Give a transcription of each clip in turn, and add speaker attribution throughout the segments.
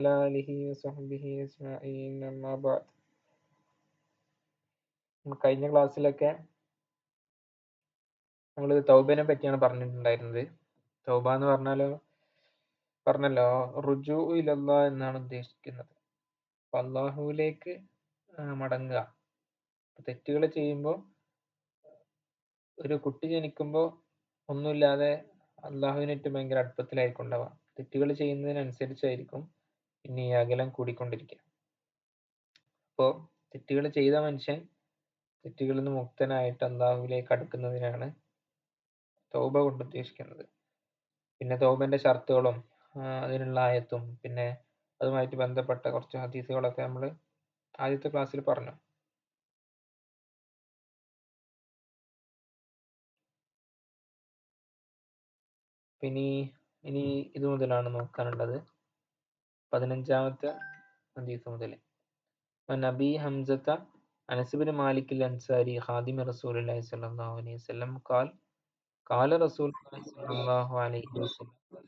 Speaker 1: ആലിഹി വസഹ്ബിഹി അജ്മഈൻ അമ്മാ ബഅദ്. കഴിഞ്ഞ ക്ലാസ്സിലൊക്കെ നമ്മൾ തൗബനെ പറ്റിയാണ് പറഞ്ഞിട്ടുണ്ടായിരുന്നത്. തൗബ എന്ന് പറഞ്ഞല്ലോ റുജൂ ഇലല്ലാ എന്നാണ് ഉദ്ദേശിക്കുന്നത്. അപ്പൊ അള്ളാഹുവിലേക്ക് മടങ്ങുക. തെറ്റുകൾ ചെയ്യുമ്പോൾ, ഒരു കുട്ടി ജനിക്കുമ്പോൾ ഒന്നുമില്ലാതെ അള്ളാഹുവിനായിട്ട് ഭയങ്കര അടുപ്പത്തിലായിരിക്കും ഉണ്ടാവുക. തെറ്റുകൾ ചെയ്യുന്നതിനനുസരിച്ചായിരിക്കും പിന്നെ ഈ അകലം കൂടിക്കൊണ്ടിരിക്കുക. അപ്പോൾ തെറ്റുകൾ ചെയ്ത മനുഷ്യൻ തെറ്റുകളിൽ നിന്ന് മുക്തനായിട്ട് അള്ളാഹുവിലേക്ക് അടുക്കുന്നതിനാണ് തൗബ കൊണ്ട് ഉദ്ദേശിക്കുന്നത്. പിന്നെ തൗബന്റെ ഷർത്തുകളും അതിനുള്ള ആയത്തും പിന്നെ അതുമായിട്ട് ബന്ധപ്പെട്ട കുറച്ച് ഹദീസുകളൊക്കെ നമ്മൾ ആദ്യത്തെ ക്ലാസ്സിൽ പറഞ്ഞു. ഇനി ഇത് മുതലാണ് നോക്കാനുള്ളത്. 15ാമത്തെ ഹദീസ് മുതൽ. നബി ഹംസത്ത അനസ് ബിൻ മാലിക് അൽ അൻസാരി ഖാദിം റസൂലുള്ളാഹി സ്വല്ലല്ലാഹു അലൈഹി വസല്ലം ഖാല റസൂലുള്ളാഹി സ്വല്ലല്ലാഹു അലൈഹി വസല്ലം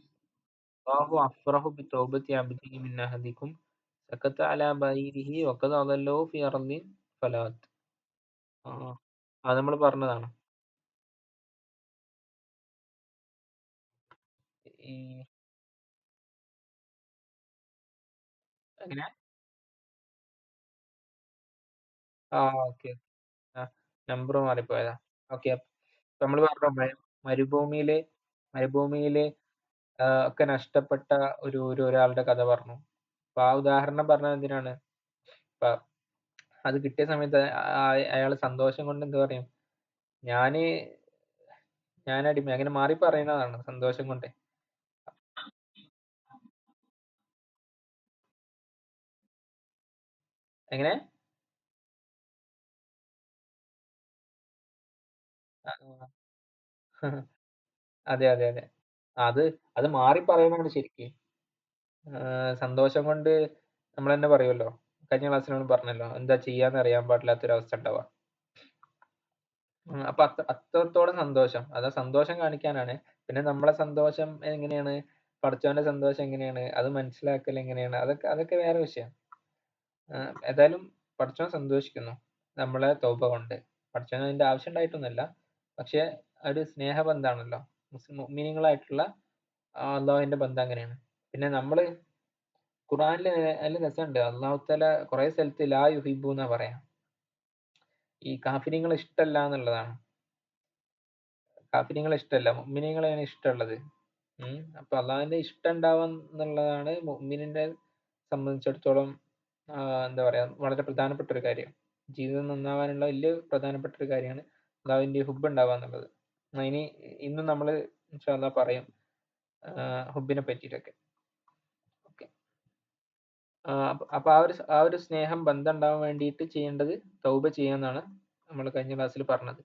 Speaker 1: അല്ലാഹു അഫ്റഹു ബിതൗബത്തി അബ്ദിഹി മിൻ അഹദികും സക്കത്ത അലാ ബൈരിഹി വഖദ അദല്ലഹു ഫി അർദിൻ ഫലാത്ത്. അത് നമ്മൾ പറഞ്ഞതാണ്. ഈ എങ്ങനെ ഓക്കെ നമ്പർ മാറിപ്പോയതാ. ഓക്കെ, നമ്മൾ പറഞ്ഞു മരുഭൂമിയില് ഒക്കെ നഷ്ടപ്പെട്ട ഒരാളുടെ കഥ പറഞ്ഞു. അപ്പൊ ആ ഉദാഹരണം പറഞ്ഞത് എന്തിനാണ്? അപ്പൊ അത് കിട്ടിയ സമയത്ത് അയാൾ സന്തോഷം കൊണ്ട് എന്ത് പറയും, ഞാനടിമ അങ്ങനെ മാറി പറയുന്നതാണ് സന്തോഷം കൊണ്ട്. എങ്ങനെ അതെ അതെ അതെ, അത് അത് മാറി പറയുന്നതാണ് ശരിക്ക്. സന്തോഷം കൊണ്ട് നമ്മൾ തന്നെ പറയുമല്ലോ, കഴിഞ്ഞ ക്ലാസ്സിൽ നമ്മൾ പറഞ്ഞല്ലോ, എന്താ ചെയ്യാന്ന് അറിയാൻ പാടില്ലാത്തൊരവസ്ഥ ഉണ്ടാവുക. അപ്പൊ അത്രത്തോളം സന്തോഷം, അത് സന്തോഷം കാണിക്കാനാണ്. പിന്നെ നമ്മളെ സന്തോഷം എങ്ങനെയാണ്, പടച്ചവന്റെ സന്തോഷം എങ്ങനെയാണ്, അത് മനസ്സിലാക്കൽ എങ്ങനെയാണ്, അതൊക്കെ വേറെ വിഷയം. ഏതായാലും പടച്ചവൻ സന്തോഷിക്കുന്നു നമ്മളെ തൗബ കൊണ്ട്. പടച്ചവന് അതിന്റെ ആവശ്യം ഉണ്ടായിട്ടൊന്നുമല്ല, പക്ഷെ ഒരു സ്നേഹബന്ധാണല്ലോ മുഅ്മിനീങ്ങളായിട്ടുള്ള അള്ളാഹുവിന്റെ ബന്ധം അങ്ങനെയാണ്. പിന്നെ നമ്മള് ഖുർആനിൽ നല്ല രസമുണ്ട്. അള്ളാഹു തആല കുറെ സ്ഥലത്ത് ലാ യുഹിബ്ബു എന്നാ പറയാ. ഈ കാഫിര്യങ്ങളെ ഇഷ്ടമല്ല എന്നുള്ളതാണ്. കാഫിര്യങ്ങളെ ഇഷ്ടമല്ല, മുഅ്മിനീങ്ങളെയാണ് ഇഷ്ടമുള്ളത്. അപ്പൊ അള്ളാഹുവിന്റെ ഇഷ്ടം ഉണ്ടാവുക എന്നുള്ളതാണ് മുഅ്മിനിനെ സംബന്ധിച്ചിടത്തോളം എന്താ പറയാ, വളരെ പ്രധാനപ്പെട്ട ഒരു കാര്യം. ജീവിതം നന്നാവാനുള്ള വലിയ പ്രധാനപ്പെട്ട ഒരു കാര്യമാണ് അള്ളാഹുവിന്റെ ഹുബ്ബ് ഉണ്ടാവുക എന്നുള്ളത്. ഇനി ഇന്നും നമ്മൾ ഇൻഷാ അല്ലാഹ് പറയും ഹുബ്ബിനെ പറ്റിയിട്ടൊക്കെ. ഓക്കെ, അപ്പൊ ആ ഒരു സ്നേഹം ബന്ധം ഉണ്ടാവാൻ വേണ്ടിയിട്ട് ചെയ്യേണ്ടത് തൗബ ചെയ്യാന്നാണ് നമ്മൾ കഴിഞ്ഞ ക്ലാസ്സിൽ പറഞ്ഞത്.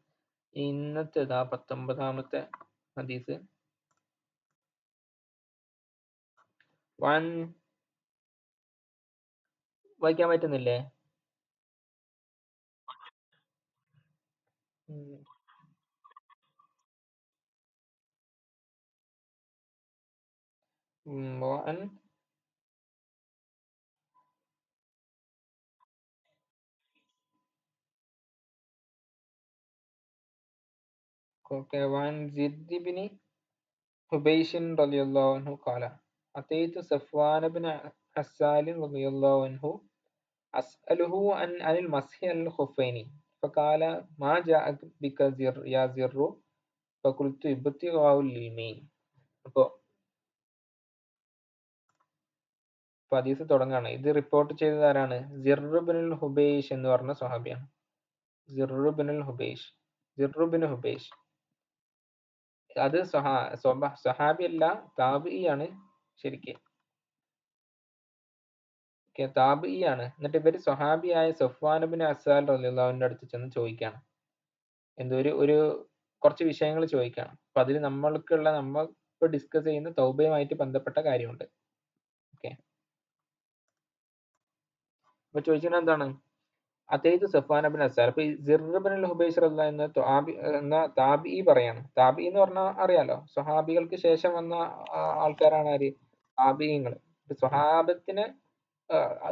Speaker 1: ഇന്നത്തെ 19ാമത്തെ ഹദീസ്. വായിക്കാൻ പറ്റുന്നില്ലേ? وعن زيد بن حبيش رضي الله عنه قال أتيت صفوان بن عسال رضي الله عنه أسأله عن المسح على الخفين فقال ما جاءك بك يا زر فقلت ابتغاء العلم. അപ്പൊ ഹദീസ് തുടങ്ങാണ്. ഇത് റിപ്പോർട്ട് ചെയ്തത് ആരാണ്? സിർറു ബിനുൽ ഹുബൈഷ് എന്ന് പറഞ്ഞ സ്വഹാബിയാണ്. സിർറു ബിനുൽ ഹുബൈഷ്. അത് സ്വഹാബി അല്ല, താബിഈയാണ് ശരിക്ക്. താബിഈയാണ്. എന്നിട്ട് ഇവര് സ്വഹാബിയായ സഫ്വാൻ ബിൻ അസ്സാൽ റളിയല്ലാഹു അൻഹുവിന്റെ അടുത്ത് ചെന്ന് ചോദിക്കാണ്. ഒരു കുറച്ച് വിഷയങ്ങൾ ചോദിക്കാണ്. അപ്പൊ അതിൽ നമ്മൾ ഇപ്പൊ ഡിസ്കസ് ചെയ്യുന്ന തൗബയുമായിട്ട് ബന്ധപ്പെട്ട കാര്യമുണ്ട്. ഓക്കെ, അപ്പൊ ചോദിക്കുന്നത് എന്താണ്? അതേത് സഫ്വാൻ ബിൻ അസ്സാൽ. അപ്പൊ ഈ സിർർ ബിനുൽ ഹുബൈഷ് റളിയല്ലാഹു എന്ന താബിഈ പറയാണ്. താബിഈ എന്ന് പറഞ്ഞാൽ അറിയാലോ, സ്വഹാബികൾക്ക് ശേഷം വന്ന ആൾക്കാരാണ് ആര്? താബിഈങ്ങൾ. സ്വഹാബത്തിനെ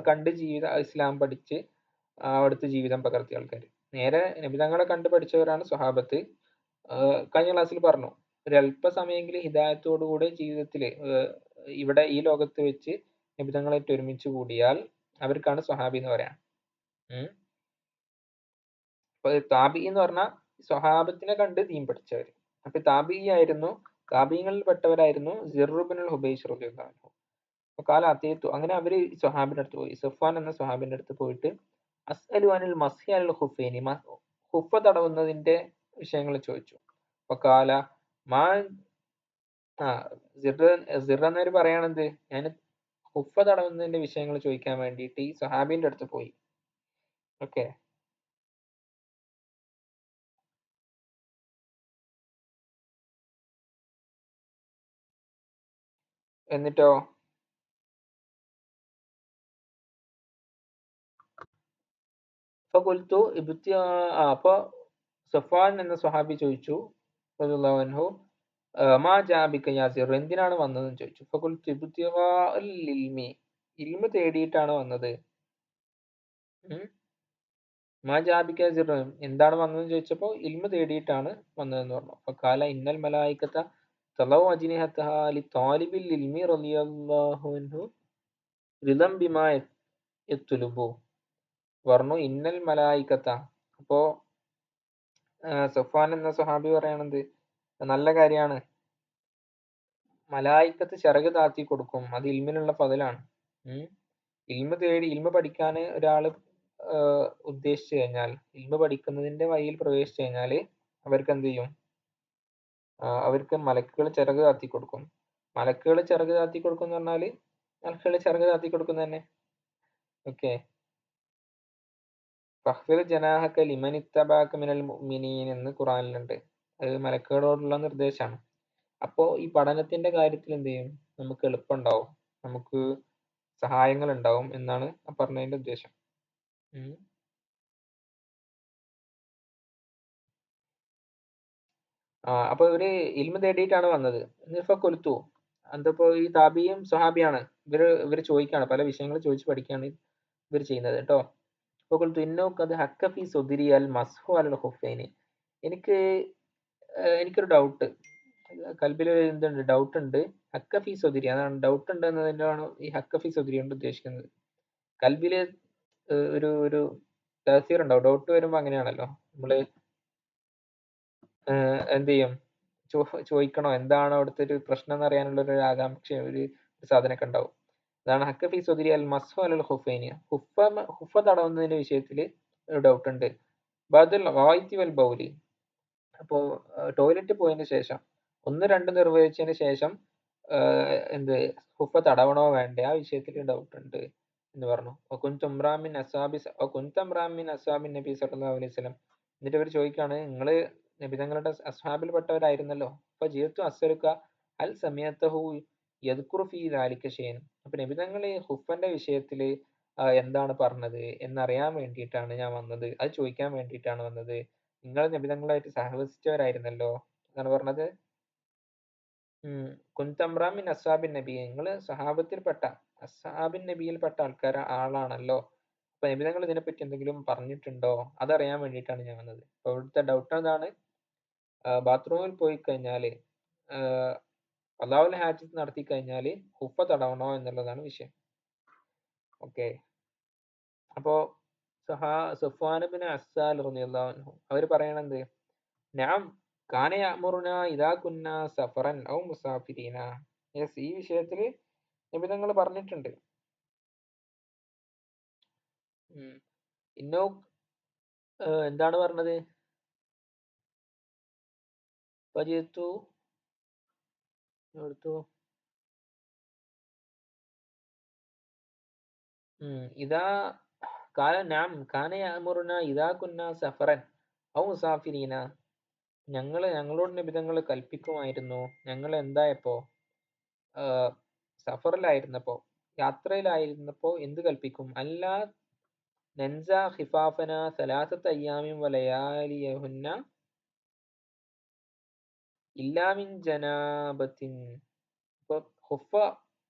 Speaker 1: കണ്ട് ഇസ്ലാം പഠിച്ച് അവിടുത്തെ ജീവിതം പകർത്തിയ ആൾക്കാർ. നേരെ നബിതങ്ങളെ കണ്ട് പഠിച്ചവരാണ് സ്വഹാബത്ത്. കഴിഞ്ഞ ക്ലാസ്സിൽ പറഞ്ഞു, ഒരു അല്പസമയെങ്കിലും ഹിദായത്തോടുകൂടെ ജീവിതത്തില് ഇവിടെ ഈ ലോകത്ത് വെച്ച് നബിതങ്ങളായിട്ട് ഒരുമിച്ച് കൂടിയാൽ അവർക്കാണ് സ്വഹാബി എന്ന് പറയാം. അപ്പൊ താബി എന്ന് പറഞ്ഞാൽ സ്വഹാബത്തിനെ കണ്ട് ദീൻ പഠിച്ചവർ. അപ്പൊ താബി ആയിരുന്നു, താബിങ്ങളിൽ പെട്ടവരായിരുന്നു സിർറുബ്നുൽ ഹുബൈഷ് റളിയല്ലാഹു അൻഹു. അപ്പൊ കാല അത്തീത്തു, അങ്ങനെ അവര് സ്വഹാബിന്റെ അടുത്ത് പോയി, സഫ്വാൻ എന്ന സ്വഹാബിന്റെ അടുത്ത് പോയിട്ട് അസ്അലു അനിൽ മസ്ഹി അൽ ഖുഫൈനി, ഖുഫ തടവുന്നതിന്റെ വിഷയങ്ങൾ ചോദിച്ചു. അപ്പൊ കാല മാ സിർ എന്നവര് പറയണത്, ഞാൻ ഖുഫ തടവുന്നതിന്റെ വിഷയങ്ങൾ ചോദിക്കാൻ വേണ്ടിയിട്ട് ഈ സ്വഹാബിന്റെ അടുത്ത് പോയി. ഓക്കെ, എന്നിട്ടോ ഫഖുൽതു അപ്പൊ സഫ്വാൻ എന്ന സ്വഹാബി ചോദിച്ചു റളിയല്ലാഹു അൻഹു, മാ ജാബിക യാ സിർ, എന്തിനാണ് വന്നതെന്ന് ചോദിച്ചു. ഫഖുൽതു ഇബ്തിഗാഅൽ ഇൽമി, ഇൽമ തേടിയിട്ടാണ് വന്നത്. മാ ജാബിക സിർ, എന്താണ് വന്നതെന്ന് ചോദിച്ചപ്പോൾ ഇൽമ തേടിയിട്ടാണ് വന്നതെന്ന് പറഞ്ഞു. ഫഖാല ഇന്നൽ മലായികത തളൗ അജ്നിഹതഹാ ലിതാലിബിൽ ഇൽമി റളിയല്ലാഹു അൻഹു റിദം ബിമാ യത്ലുബു പറഞ്ഞു. ഇന്നൽ മലായികത്ത, അപ്പോ സഫ്വാൻ എന്ന സ്വഹാബി പറയണത് നല്ല കാര്യമാണ്, മലായിക്കത്ത് ചിറക് താത്തി കൊടുക്കും, അത് ഇൽമിനുള്ള ഫദലാണ്. ഇൽമ തേടി ഇൽമ പഠിക്കാൻ ഒരാള് ഉദ്ദേശിച്ചു കഴിഞ്ഞാൽ, ഇൽമ പഠിക്കുന്നതിന്റെ വഴിയിൽ പ്രവേശിച്ചു കഴിഞ്ഞാല് അവർക്ക് എന്ത് ചെയ്യും, അവർക്ക് മലക്കുകൾ ചിറക് താത്തി കൊടുക്കും. മലക്കുകൾ ചിറക് താത്തി കൊടുക്കും എന്ന് പറഞ്ഞാല് മലക്കുകൾ ചിറക് താത്തി കൊടുക്കും തന്നെ. ഓക്കെ, ഫഖ്ഫിർ ജനാഹക ലിമൻ ഇത്തബഅക മിനൽ മുഅ്മിനീൻ എന്ന് ഖുറാനിലുണ്ട്. അത് മലക്കുകളോടുള്ള നിർദ്ദേശമാണ്. അപ്പോ ഈ പഠനത്തിന്റെ കാര്യത്തിൽ എന്ത് ചെയ്യും, നമുക്ക് എളുപ്പമുണ്ടാവും, നമുക്ക് സഹായങ്ങൾ ഉണ്ടാവും എന്നാണ് പറഞ്ഞതിന്റെ ഉദ്ദേശം. അപ്പൊ ഇവര് ഇൽമ തേടിയിട്ടാണ് വന്നത്. ഇപ്പൊ കൊലുത്തു എന്തപ്പോ ഈ താബിയും സ്വഹാബിയാണ്, ഇവര് ചോദിക്കാണ്, പല വിഷയങ്ങൾ ചോദിച്ച് പഠിക്കുകയാണ് ഇവർ ചെയ്യുന്നത് കേട്ടോ. അപ്പൊ കൊലുത്തു ഇന്നോക്കത് ഹക്കഫി സുദിരി അൽ മസ്ഹു അൽ ഹുഫൈനി, എനിക്കൊരു ഡൗട്ട്, കൽബിൽ എന്തുണ്ട്, ഡൗട്ട് ഉണ്ട്. ഹക്കഫി സുദിരി, അതാണ് ഡൗട്ട് ഉണ്ട് എന്നതിനാണ് ഈ ഹക്കഫി സുദിരി കൊണ്ട് ഉദ്ദേശിക്കുന്നത്. കൽബില് ഒരു ഒരു തഹസീർ ഉണ്ടാവും, ഡൗട്ട് വരുമ്പോ അങ്ങനെയാണല്ലോ, നമ്മള് എന്ത് ചെയ്യും, ചോദിക്കണോ, എന്താണോ അവിടുത്തെ ഒരു പ്രശ്നം എന്ന് അറിയാനുള്ള ഒരു ആകാംക്ഷ, ഒരു സാധനമൊക്കെ ഉണ്ടാവും. അതാണ് ഹക്കഫി സുദിരി അൽ മസ്ഹു അൽ ഹുഫൈനി, ഹുഫ തടവുന്നതിന്റെ വിഷയത്തിൽ ഒരു ഡൗട്ട് ഉണ്ട്. ബദൽ ഗായിത്തി വൽ ബൗലി, അപ്പോ ടോയ്ലറ്റ് പോയതിന് ശേഷം, 1-2 നിർവഹിച്ചതിന് ശേഷം എന്ത് ഹുഫ തടവണോ വേണ്ടേ, ആ വിഷയത്തിൽ ഡൗട്ട് ഉണ്ട് എന്ന് പറഞ്ഞു. നബി സല്ലല്ലാഹു അലൈഹി വസല്ലം, എന്നിട്ട് അവർ ചോദിക്കാണ്, നിങ്ങള് നബിതങ്ങളുടെ അസ്ഹാബിൽപ്പെട്ടവരായിരുന്നല്ലോ, അപ്പൊ ജീവിതത്തു അസ്സലുക അൽ സമയത്തഹു യദ്കുറു ഫീ ദാലിക ഷൈഅൻ, അപ്പൊ നബിതങ്ങള് ഹുഫന്റെ വിഷയത്തില് എന്താണ് പറഞ്ഞത് എന്നറിയാൻ വേണ്ടിയിട്ടാണ് ഞാൻ വന്നത്, അത് ചോദിക്കാൻ വേണ്ടിയിട്ടാണ് വന്നത്. നിങ്ങൾ നബിതങ്ങളായിട്ട് സഹവസിച്ചവരായിരുന്നല്ലോ എന്നാണ് പറഞ്ഞത്. കുന്തമ്രാമിൻ അസ്ഹാബിൻ നബി, നിങ്ങൾ സഹാബത്തിൽപ്പെട്ട അസ്ഹാബിൻ നബിയിൽപ്പെട്ട ആളാണല്ലോ, അപ്പൊ നബിതങ്ങൾ ഇതിനെപ്പറ്റി എന്തെങ്കിലും പറഞ്ഞിട്ടുണ്ടോ, അതറിയാൻ വേണ്ടിയിട്ടാണ് ഞാൻ വന്നത്. അപ്പൊ ഇവിടുത്തെ ഡൗട്ട് എന്താണ്, ബാത്റൂമിൽ പോയി കഴിഞ്ഞാല് അള്ളാഹുൽ ഹാജത്ത് നടത്തി കഴിഞ്ഞാല് ഹുഫ തടവണോ എന്നുള്ളതാണ് വിഷയം. ഓക്കെ, അപ്പോ സഫ്വാൻ ഇബ്നു അസ്സാൽ റളിയല്ലാഹു അൻഹു അവര് പറയണത്, നഅം കാന യഅ്മുറുനാ ഇദാ കുന്നാ സഫറൻ ഔ മുസാഫിരീന, യെസ്, ഈ വിഷയത്തില് നബിതങ്ങൾ പറഞ്ഞിട്ടുണ്ട്. ഇന്നോ എന്താണ് പറഞ്ഞത്, ഫജിഅ്തു എടുത്തു, ഇതാ കാന യഅ്മുറുനാ ഇദാ കുന്നാ സഫറൻ ഔ മുസാഫിരീന, ഞങ്ങളോട് നബിതങ്ങൾ കൽപ്പിക്കുമായിരുന്നു, ഞങ്ങൾ എന്തായപ്പോ സഫറിലായിരുന്നപ്പോ, യാത്രയിലായിരുന്നപ്പോ എന്ത് കൽപ്പിക്കും, അല്ലാ നൻസ ഖിഫാഫന സലാസത്ത അയ്യാമിൻ വലയാലിയഹുന്ന ഇല്ലാ മിൻ ജനാബത്തിൻ, ഇപ്പൊ ഹുഫ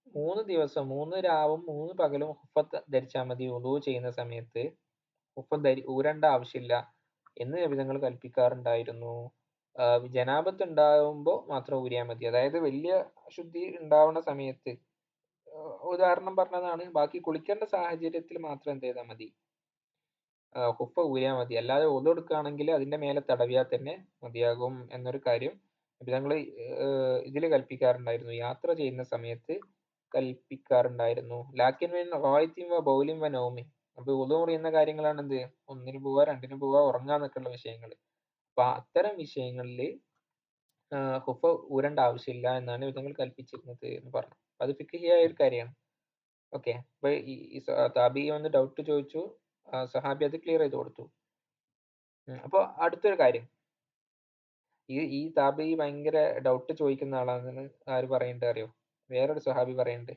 Speaker 1: 3 ദിവസം 3 രാവും 3 പകലും ഹുഫ ധരിച്ചാൽ മതി വുളൂ ചെയ്യുന്ന സമയത്ത്. ഹുഫ ഊരേണ്ട ആവശ്യമില്ല എന്ന് നബിതങ്ങൾ കൽപ്പിക്കാറുണ്ടായിരുന്നു. ജനാപത്ത് ഉണ്ടാകുമ്പോൾ മാത്രം ഊരിയാൽ മതി. അതായത് വലിയ അശുദ്ധി ഉണ്ടാവുന്ന സമയത്ത്, ഉദാഹരണം പറഞ്ഞതാണ്. ബാക്കി കുളിക്കേണ്ട സാഹചര്യത്തിൽ മാത്രം എന്ത് ചെയ്താൽ മതി, ഹുഫ ഊരിയാൽ മതി. അല്ലാതെ ഒതു എടുക്കുകയാണെങ്കിൽ അതിന്റെ മേലെ തടവിയാൽ തന്നെ മതിയാകും എന്നൊരു കാര്യം നബിതങ്ങൾ ഇതിൽ കൽപ്പിക്കാറുണ്ടായിരുന്നു, യാത്ര ചെയ്യുന്ന സമയത്ത് കൽപ്പിക്കാറുണ്ടായിരുന്നു. ലാക്കിൻ റോയത്തിൻ വ ബൗലിൻ വ നൗമിൻ. അപ്പൊ ഉളു മുറിയുന്ന കാര്യങ്ങളാണ് എന്ത്, ഒന്നിന് പോവാ, രണ്ടിന് പോവാ, ഉറങ്ങാന്നൊക്കെയുള്ള വിഷയങ്ങൾ. അപ്പൊ അത്തരം വിഷയങ്ങളിൽ ഹുഫ ഊരേണ്ട ആവശ്യമില്ല എന്നാണ് നബിതങ്ങൾ കൽപ്പിച്ചിരുന്നത് എന്ന് പറഞ്ഞു. അത് ഫിഖ്ഹിയായ ഒരു കാര്യമാണ്. ഓക്കെ. അപ്പൊ ഈ താബി വന്ന് ഡൗട്ട് ചോദിച്ചു, സഹാബി അത് ക്ലിയർ ചെയ്ത് കൊടുത്തു. അപ്പൊ അടുത്തൊരു കാര്യം, ഈ താബി ഭയങ്കര ഡൗട്ട് ചോദിക്കുന്ന ആളാണെന്ന് ആര് പറയണ്ട് അറിയോ? വേറൊരു സഹാബി പറയുന്നുണ്ട്.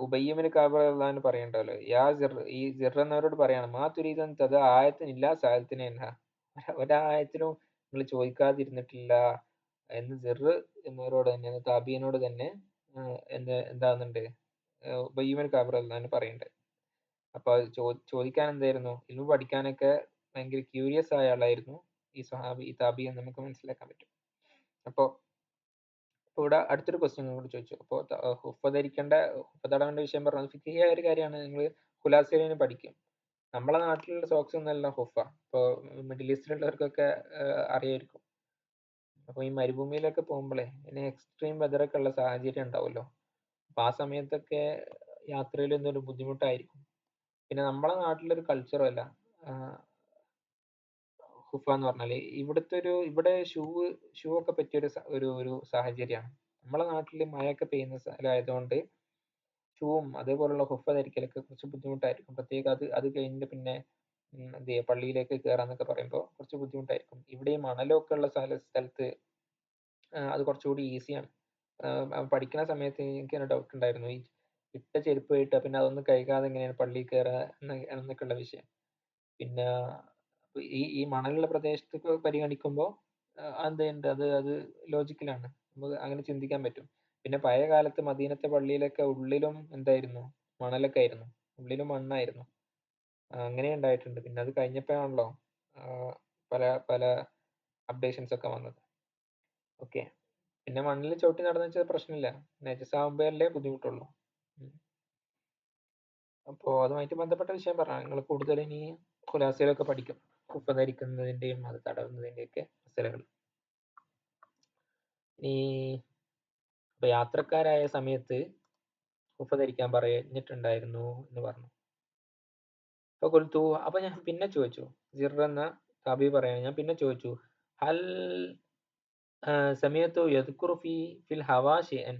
Speaker 1: ഉബയ്യമിന് കാബ് പറയണ്ടല്ലോ, ഈ സിർ എന്നവരോട് പറയാണ്, മാ തുരീദൻ തത് ആയത്തിനില്ല സായത്തിന് എൻഹ. ഒരായത്തിനും നിങ്ങൾ ചോദിക്കാതിരുന്നിട്ടില്ല എന്ന് സിർ എന്നവരോട് തന്നെ, താബീനോട് തന്നെ എന്താകുന്നുണ്ട്, ഉബയ്യമിന് കാബ് പറയുന്നുണ്ട്. അപ്പൊ അത് ചോദിക്കാൻ എന്തായിരുന്നു, ഇൽമു പഠിക്കാനൊക്കെ ഭയങ്കര ക്യൂരിയസ് ആയ ആളായിരുന്നു ഈ സഹാബി, ഈ താബി എന്ന് നമുക്ക് മനസ്സിലാക്കാൻ പറ്റും. അപ്പൊ ഇവിടെ അടുത്തൊരു ക്വസ്റ്റ്യൻ കൂടി ചോദിച്ചു. അപ്പോൾ ഹുഫ തടവേണ്ട വിഷയം പറഞ്ഞത് ഫിഖ്ഹിയായ ഒരു കാര്യമാണ്. നിങ്ങൾ ഖുലാസയിന് പഠിക്കും. നമ്മളെ നാട്ടിലുള്ള സോക്സ് ഒന്നല്ല ഹുഫ. ഇപ്പോൾ മിഡിൽ ഈസ്റ്റിലുള്ളവർക്കൊക്കെ അറിയായിരിക്കും. അപ്പൊ ഈ മരുഭൂമിയിലൊക്കെ പോകുമ്പോഴേ ഇനി എക്സ്ട്രീം വെതറൊക്കെ ഉള്ള സാഹചര്യം ഉണ്ടാവുമല്ലോ. അപ്പൊ ആ സമയത്തൊക്കെ യാത്രയിൽ എന്തൊരു ബുദ്ധിമുട്ടായിരിക്കും. പിന്നെ നമ്മളെ നാട്ടിലൊരു കൾച്ചറും അല്ല ഹുഫ എന്ന് പറഞ്ഞാല്. ഇവിടെ ഷൂ ഒക്കെ പറ്റിയൊരു ഒരു സാഹചര്യമാണ്. നമ്മളെ നാട്ടില് മഴയൊക്കെ പെയ്യുന്ന സ്ഥലമായതുകൊണ്ട് ഷൂവും അതേപോലുള്ള ഹുഫ ധരിക്കലൊക്കെ കുറച്ച് ബുദ്ധിമുട്ടായിരിക്കും. പ്രത്യേകം അത് കഴിഞ്ഞിട്ട് പിന്നെ എന്ത് ചെയ്യുക, പള്ളിയിലേക്ക് കയറാന്നൊക്കെ പറയുമ്പോൾ കുറച്ച് ബുദ്ധിമുട്ടായിരിക്കും. ഇവിടെ ഈ മണലൊക്കെ ഉള്ള സ്ഥലത്ത് അത് കുറച്ചുകൂടി ഈസിയാണ്. പഠിക്കുന്ന സമയത്ത് എനിക്ക് ഡൗട്ട് ഉണ്ടായിരുന്നു, ഈ ഇട്ട ചെരുപ്പ് ഇട്ട പിന്നെ അതൊന്നും കഴുകാതെ എങ്ങനെയാണ് പള്ളിയിൽ കയറുക എന്നൊക്കെയുള്ള വിഷയം. പിന്നെ ഈ മണലുള്ള പ്രദേശത്തൊക്കെ പരിഗണിക്കുമ്പോൾ എന്തുണ്ട്, അത് ലോജിക്കലാണ്, നമുക്ക് അങ്ങനെ ചിന്തിക്കാൻ പറ്റും. പിന്നെ പഴയ കാലത്ത് മദീനത്തെ പള്ളിയിലൊക്കെ ഉള്ളിലും എന്തായിരുന്നു, മണലൊക്കെ ആയിരുന്നു, ഉള്ളിലും മണ്ണായിരുന്നു. അങ്ങനെ ഉണ്ടായിട്ടുണ്ട്. പിന്നെ അത് കഴിഞ്ഞപ്പോഴാണല്ലോ പല പല അപ്ഡേഷൻസ് ഒക്കെ വന്നത്. ഓക്കെ. പിന്നെ മണ്ണിൽ ചവിട്ടി നടന്നു വെച്ചാൽ പ്രശ്നമില്ല, നജസാകുമ്പോഴല്ലേ ബുദ്ധിമുട്ടുള്ളൂ. അപ്പോൾ അതുമായിട്ട് ബന്ധപ്പെട്ട വിഷയം പറഞ്ഞാൽ നിങ്ങൾ കൂടുതൽ ഇനി ഖുലാസയിലൊക്കെ പഠിക്കും, കുപ്പ ധരിക്കുന്നതിന്റെയും അത് തടവുന്നതിന്റെയൊക്കെ മസലകൾ. ഈ യാത്രക്കാരായ സമയത്ത് കുപ്പ ധരിക്കാൻ പറഞ്ഞിട്ടുണ്ടായിരുന്നു എന്ന് പറഞ്ഞു. അപ്പൊ കൊൽത്തു, അപ്പൊ ഞാൻ പിന്നെ ചോദിച്ചു, സിർ എന്ന താബി പറയാൻ ഞാൻ പിന്നെ ചോദിച്ചു, ഹൽ സമയത്തു യദ്കുറു ഫിൽ ഹവാ ഷൈഅൻ.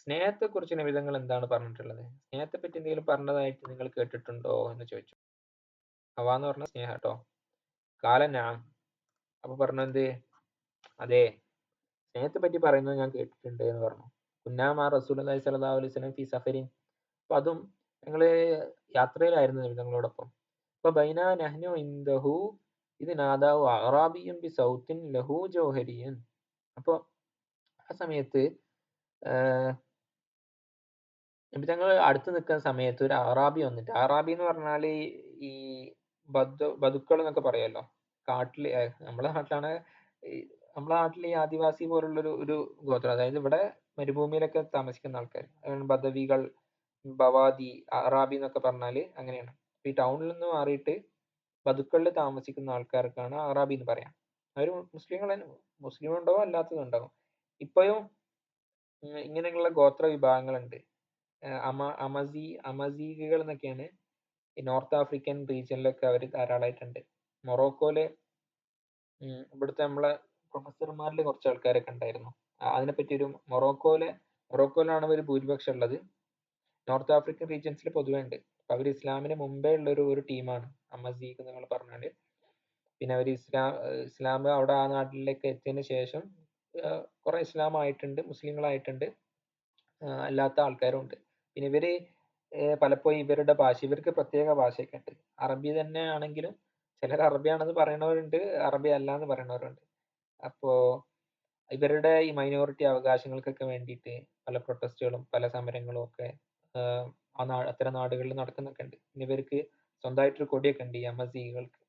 Speaker 1: സ്നേഹത്തെ കുറിച്ച് നബിതങ്ങൾ എന്താണ് പറഞ്ഞിട്ടുള്ളത്, സ്നേഹത്തെ പറ്റി എന്തെങ്കിലും പറഞ്ഞതായിട്ട് നിങ്ങൾ കേട്ടിട്ടുണ്ടോ എന്ന് ചോദിച്ചു. ഹവ എന്ന് പറഞ്ഞ സ്നേഹം കേട്ടോ. കാലനാം. അപ്പൊ പറഞ്ഞു എന്ത്, അതെ, സ്നേഹത്തെ പറ്റി പറയുന്നത് ഞാൻ കേട്ടിട്ടുണ്ട് എന്ന് പറഞ്ഞു. കുന്നാമാ റസൂലുള്ളാഹി സ്വല്ലല്ലാഹു അലൈഹി വസല്ലം ഫി സഫരിൻ. അപ്പൊ അതും ഞങ്ങള് യാത്രയിലായിരുന്നു നബിതങ്ങളോടൊപ്പം. അപ്പൊ ബൈന നഹ്നു ഇൻദഹു ഇത് നാദാവു അറാബിയും ബി സൗത്തിൻ ലഹു ജൗഹരിയൻ. അപ്പൊ ആ സമയത്ത് നബിതങ്ങൾ അടുത്ത് നിൽക്കുന്ന സമയത്ത് ഒരു അറാബി വന്നിട്ട്, അറാബി എന്ന് പറഞ്ഞാല് ഈ ബതുക്കൾ എന്നൊക്കെ പറയുമല്ലോ, കാട്ടില് നമ്മളെ നാട്ടിലാണ്, നമ്മളെ നാട്ടിൽ ഈ ആദിവാസി പോലുള്ള ഒരു ഗോത്രം. അതായത് ഇവിടെ മരുഭൂമിയിലൊക്കെ താമസിക്കുന്ന ആൾക്കാർ, ബദവികൾ, ബവാദി, അറാബി എന്നൊക്കെ പറഞ്ഞാല് അങ്ങനെയാണ്. ഈ ടൗണിൽ നിന്ന് മാറിയിട്ട് ബതുക്കളിൽ താമസിക്കുന്ന ആൾക്കാർക്കാണ് അറാബി എന്ന് പറയാം. അവർ മുസ്ലിം ഉണ്ടാവും അല്ലാത്തതും ഉണ്ടാവും. ഇപ്പോഴും ഇങ്ങനെയുള്ള ഗോത്ര വിഭാഗങ്ങളുണ്ട്. അമസീകൾ എന്നൊക്കെയാണ് ഈ നോർത്ത് ആഫ്രിക്കൻ റീജിയനിലൊക്കെ അവർ ധാരാളമായിട്ടുണ്ട്. മൊറോക്കോയില് ഇവിടുത്തെ നമ്മളെ പ്രൊഫസർമാരിൽ കുറച്ച് ആൾക്കാരൊക്കെ ഉണ്ടായിരുന്നു. അതിനെപ്പറ്റി ഒരു മൊറോക്കോയിലാണ് അവർ ഭൂരിപക്ഷം ഉള്ളത്. നോർത്ത് ആഫ്രിക്കൻ റീജിയൻസിൽ പൊതുവെ ഉണ്ട്. അപ്പൊ അവർ ഇസ്ലാമിന് മുമ്പേ ഉള്ള ഒരു ടീമാണ് അമസീഖ് എന്ന് പറഞ്ഞാല്. പിന്നെ അവർ ഇസ്ലാം അവിടെ ആ നാട്ടിലേക്ക് എത്തിയതിന് ശേഷം കുറെ ഇസ്ലാം ആയിട്ടുണ്ട്, മുസ്ലിങ്ങളായിട്ടുണ്ട്, അല്ലാത്ത ആൾക്കാരും ഉണ്ട്. പിന്നെ ഇവര് പലപ്പോഴും ഇവരുടെ ഭാഷ, ഇവർക്ക് പ്രത്യേക ഭാഷയൊക്കെ ഉണ്ട്. അറബി തന്നെ ആണെങ്കിലും ചിലർ അറബിയാണെന്ന് പറയുന്നവരുണ്ട്, അറബി അല്ല എന്ന് പറയുന്നവരുണ്ട്. അപ്പോ ഇവരുടെ ഈ മൈനോറിറ്റി അവകാശങ്ങൾക്കൊക്കെ വേണ്ടിയിട്ട് പല പ്രൊട്ടസ്റ്റുകളും പല സമരങ്ങളും ഒക്കെ അത്തരം നാടുകളിൽ നടക്കുന്നൊക്കെ ഉണ്ട്. പിന്നെ ഇവർക്ക് സ്വന്തമായിട്ടൊരു കൊടിയൊക്കെ ഉണ്ട് ഈ അമസീകൾക്ക്.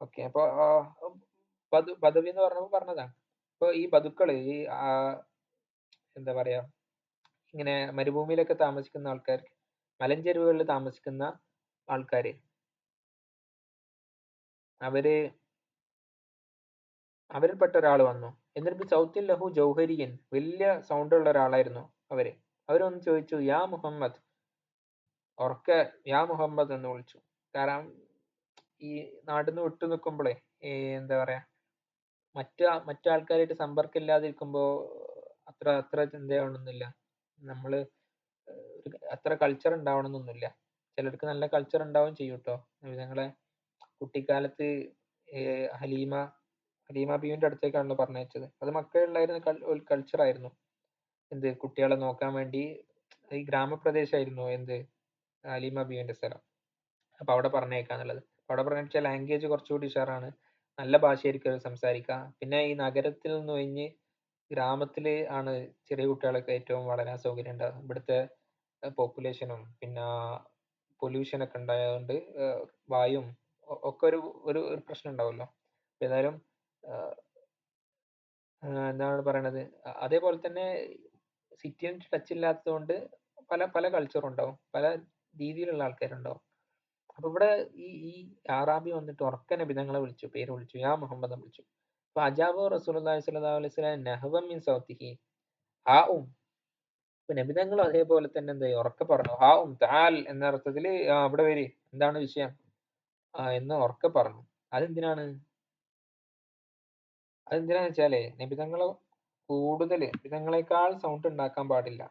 Speaker 1: ഓക്കെ, അപ്പൊ ബദവി എന്ന് പറഞ്ഞപ്പോ പറഞ്ഞതാണ്. അപ്പൊ ഈ ബതുക്കള് ഈ എന്താ പറയാ, ഇങ്ങനെ മരുഭൂമിയിലൊക്കെ താമസിക്കുന്ന ആൾക്കാർ, മലഞ്ചെരുവുകളിൽ താമസിക്കുന്ന ആൾക്കാര്, അവരിൽപ്പെട്ട ഒരാൾ വന്നു. എന്നിട്ട് സൗത്തിൽ ലഹു ജൗഹരിയൻ, വലിയ സൗണ്ട് ഉള്ള ഒരാളായിരുന്നു അവരൊന്ന് ചോദിച്ചു, യാ മുഹമ്മദ്, ഉറക്കെ യാ മുഹമ്മദ് എന്ന് വിളിച്ചു. കാരണം ഈ നാട്ടിൽ നിന്ന് വിട്ടു നിൽക്കുമ്പോഴേ എന്താ പറയാ, മറ്റു ആൾക്കാരായിട്ട് സമ്പർക്കം ഇല്ലാതിരിക്കുമ്പോ അത്ര അത്ര ചിന്തയാവണമെന്നില്ല. നമ്മള് അത്ര കൾച്ചർ ഉണ്ടാവണമെന്നൊന്നുമില്ല. ചിലർക്ക് നല്ല കൾച്ചർ ഉണ്ടാവും ചെയ്യും കേട്ടോ. ഞങ്ങളെ കുട്ടിക്കാലത്ത് ഹലീമ ബീവിന്റെ അടുത്തേക്കാണല്ലോ പറഞ്ഞയച്ചത്. അത് മക്കളുണ്ടായിരുന്ന കൾച്ചർ ആയിരുന്നു. കുട്ടികളെ നോക്കാൻ വേണ്ടി ഈ ഗ്രാമപ്രദേശമായിരുന്നു ഹലീമ ബീവിന്റെ സ്ഥലം. അപ്പൊ അവിടെ പറഞ്ഞേക്കാന്നുള്ളത്. അവിടെ പറഞ്ഞ ലാംഗ്വേജ് കുറച്ചുകൂടി ഉഷാറാണ്, നല്ല ഭാഷയായിരിക്കും സംസാരിക്കുക. പിന്നെ ഈ നഗരത്തിൽ നിന്ന് ഒഴിഞ്ഞ് ഗ്രാമത്തില് ആണ് ചെറിയ കുട്ടികളൊക്കെ ഏറ്റവും വളരാൻ സൗകര്യം ഉണ്ടാകും. ഇവിടുത്തെ പോപ്പുലേഷനും പിന്നെ പൊല്യൂഷൻ ഒക്കെ ഉണ്ടായതുകൊണ്ട് വായും ഒക്കെ ഒരു പ്രശ്നം ഉണ്ടാവുമല്ലോ. ഏതായാലും എന്താണ് പറയണത്, അതേപോലെ തന്നെ സിറ്റിയും ടച്ച് ഇല്ലാത്തത് കൊണ്ട് പല പല കൾച്ചറും ഉണ്ടാവും, പല രീതിയിലുള്ള ആൾക്കാരുണ്ടാവും. അപ്പൊ ഇവിടെ ഈ ആറാബി വന്നിട്ട് ഉറക്ക നബിതങ്ങളെ വിളിച്ചു, പേര് വിളിച്ചു, യാ മുഹമ്മദ് വിളിച്ചു. അപ്പൊ അജാബോ റസൂലുള്ളാഹി സ്വല്ലല്ലാഹു അലൈഹി വസല്ലം നഹ്വൻ മിൻ സൗതിഹി, അപ്പൊ നബിതങ്ങൾ അതേപോലെ തന്നെ എന്താ ഉറക്കെ പറഞ്ഞു, തആൽ എന്ന അർത്ഥത്തില് ഇവിടെ വരി, എന്താണ് വിഷയം എന്ന് ഉറക്കെ പറഞ്ഞു. അതെന്തിനാന്ന് വെച്ചാലേ നബിതങ്ങളെ നബിതങ്ങളെക്കാൾ സൗണ്ട് ഉണ്ടാക്കാൻ പാടില്ല.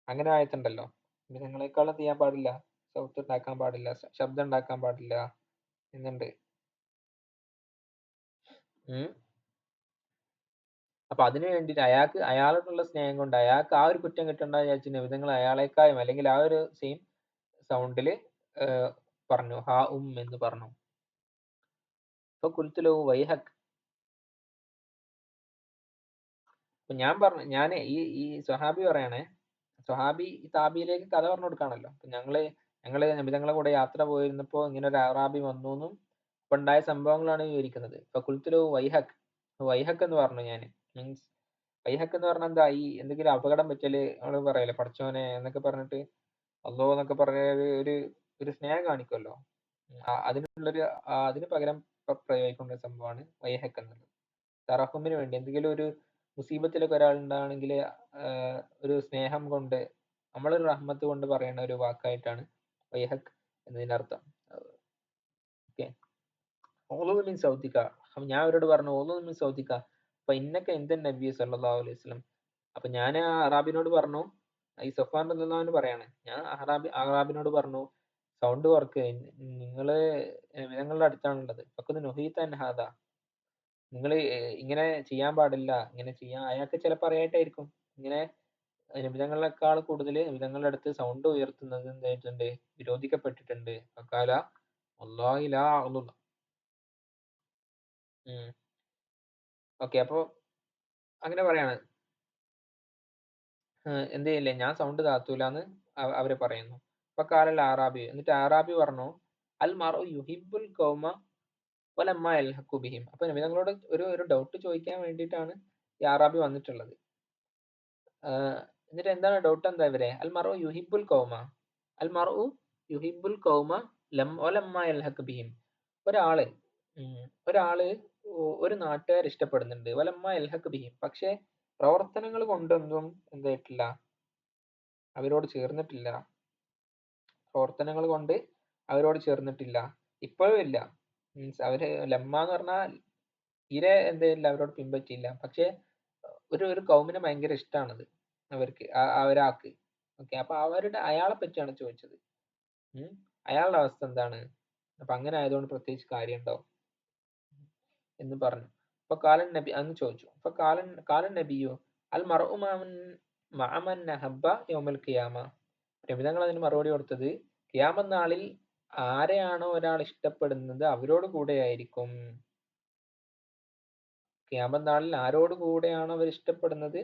Speaker 1: അങ്ങനെ ആയതുണ്ടല്ലോ, നബിതങ്ങളെക്കാൾ എന്ത് ചെയ്യാൻ പാടില്ല, സൗണ്ട് ഉണ്ടാക്കാൻ പാടില്ല, ശബ്ദം ഉണ്ടാക്കാൻ പാടില്ല എന്നുണ്ട്. അപ്പൊ അതിനു വേണ്ടിട്ട് അയാളോടുള്ള സ്നേഹം കൊണ്ട് അയാൾക്ക് ആ ഒരു കുറ്റം കിട്ടണ്ട വിചാരിച്ചു നബിതങ്ങൾ അയാളെക്കായും അല്ലെങ്കിൽ ആ ഒരു സെയിം സൗണ്ടില് പറഞ്ഞു, എന്ന് പറഞ്ഞു. അപ്പൊ കുൽത്തുലു വൈഹക്, അപ്പൊ ഞാൻ ഈ സ്വഹാബി പറയണേ, സ്വഹാബി ഈ താബിയിലേക്ക് കഥ പറഞ്ഞു കൊടുക്കാണല്ലോ. അപ്പൊ ഞങ്ങള് നബിതങ്ങളെ കൂടെ യാത്ര പോയിരുന്നപ്പോ ഇങ്ങനെ ഒരു അറാബി വന്നു എന്നും ഇപ്പൊ ഉണ്ടായ സംഭവങ്ങളാണ് വിവരിക്കുന്നത്. അപ്പൊ കുൽത്തുലു വൈഹക് എന്ന് പറഞ്ഞു. മീൻസ് വൈഹക് എന്ന് പറഞ്ഞാൽ എന്താ, ഈ എന്തെങ്കിലും അപകടം പറ്റിയാല് നമ്മള് പറയല്ലേ പടച്ചോനെ എന്നൊക്കെ പറഞ്ഞിട്ട്, അള്ളോ എന്നൊക്കെ പറഞ്ഞ ഒരു ഒരു സ്നേഹം കാണിക്കുമല്ലോ, അതിന് പകരം പ്രയോഗിക്കുന്ന സംഭവമാണ് വൈഹക് എന്നുള്ളത്. തറഹുമിന് വേണ്ടി എന്തെങ്കിലും ഒരു മുസീബത്തിലൊക്കെ ഒരാൾ ഉണ്ടാണെങ്കിൽ ഒരു സ്നേഹം കൊണ്ട്, നമ്മളൊരു റഹ്മത്ത് കൊണ്ട് പറയുന്ന ഒരു വാക്കായിട്ടാണ് വൈഹക് എന്നതിന്റെ അർത്ഥം. ഓക്കെ, ഓളുമിൻ സൗദിക്ക, ഞാൻ അവരോട് പറഞ്ഞു ഓളുമിൻ സൗദിക്ക അപ്പൊ ഇന്നൊക്കെ എന്ത് നബി സല്ലല്ലാഹു അലൈഹി വസല്ലം. അപ്പൊ ഞാൻ ആ അറാബിനോട് പറഞ്ഞു, ഈ സഫ്വാൻ റളിയല്ലാഹു അൻഹു പറയാണ്, ഞാൻ അറാബിനോട് പറഞ്ഞു, സൗണ്ട് കുറക്ക്, നിങ്ങളുടെ അടുത്താണുള്ളത്, അപ്പൊ നുഹീത ഹാദാ, നിങ്ങൾ ഇങ്ങനെ ചെയ്യാൻ പാടില്ല, ഇങ്ങനെ ചെയ്യാൻ അയാൾക്ക് ചിലപ്പോൾ അറിയായിട്ടായിരിക്കും. ഇങ്ങനെ നബിതങ്ങളെക്കാൾ കൂടുതൽ നബിതങ്ങളുടെ അടുത്ത് സൗണ്ട് ഉയർത്തുന്നത് എന്തായിട്ടുണ്ട്, വിരോധിക്കപ്പെട്ടിട്ടുണ്ട്. അക്കാല വല്ലാഹി ലാ അഅ്ലുല്ല. ഓക്കെ, അപ്പൊ അങ്ങനെ പറയാണ്, എന്ത് ചെയ്യില്ലേ, ഞാൻ സൗണ്ട് താത്തൂലെന്ന് അവര് പറയുന്നു. അപ്പൊ കാലൽ ആറാബി, എന്നിട്ട് ആറാബി പറഞ്ഞു, അൽ മർഉ യുഹിബ്ബുൽ ഖൗമ വലമ്മ യൽഹഖു ബിഹിം. അപ്പൊ നബിതങ്ങളോട് ഒരു ഡൗട്ട് ചോദിക്കാൻ വേണ്ടിയിട്ടാണ് ഈ ആറാബി വന്നിട്ടുള്ളത്. എന്നിട്ട് എന്താണ് ഡൗട്ട്, എന്താ ഇവരെ, അൽ മർഉ യുഹിബ്ബുൽ ഖൗമ, അൽ മർഉ യുഹിബ്ബുൽ ഖൗമ വലമ്മ യൽഹഖു ബിഹിം. ഒരാള് ഒരു നാട്ടുകാർ ഇഷ്ടപ്പെടുന്നുണ്ട്, വലമ്മ യൽഹഖു ബിഹിം, പക്ഷെ പ്രവർത്തനങ്ങൾ കൊണ്ടൊന്നും എന്തായിട്ടില്ല, അവരോട് ചേർന്നിട്ടില്ല. പ്രവർത്തനങ്ങൾ കൊണ്ട് അവരോട് ചേർന്നിട്ടില്ല, ഇപ്പോഴും ഇല്ല. മീൻസ് അവര് ലമ്മ എന്ന് പറഞ്ഞാൽ തീരെ എന്തില്ല, അവരോട് പിൻപറ്റിയില്ല. പക്ഷെ ഒരു കൗമിനെ ഭയങ്കര ഇഷ്ടമാണത് അവർക്ക്, ഒരാൾക്ക്. ഓക്കെ, അപ്പൊ അയാളെ പറ്റിയാണ് ചോദിച്ചത്. അയാളുടെ അവസ്ഥ എന്താണ്, അപ്പൊ അങ്ങനെ ആയതുകൊണ്ട് പ്രത്യേകിച്ച് കാര്യമുണ്ടോ എന്ന് പറഞ്ഞു. അപ്പൊ കാലൻ നബി അന്ന് ചോദിച്ചു. അപ്പൊ കാലൻ നബിയോ അൽ മർഉ മഅമൻ നഹബ്ബ യൗമൽ ഖിയാമ. നബിതങ്ങൾ അതിന് മറുപടി കൊടുത്തത്, ഖിയാമത്ത് നാളിൽ ആരെയാണോ ഒരാൾ ഇഷ്ടപ്പെടുന്നത് അവരോട് കൂടെ ആയിരിക്കും. ഖിയാമത്ത് നാളിൽ ആരോട് കൂടെയാണോ അവർ ഇഷ്ടപ്പെടുന്നത്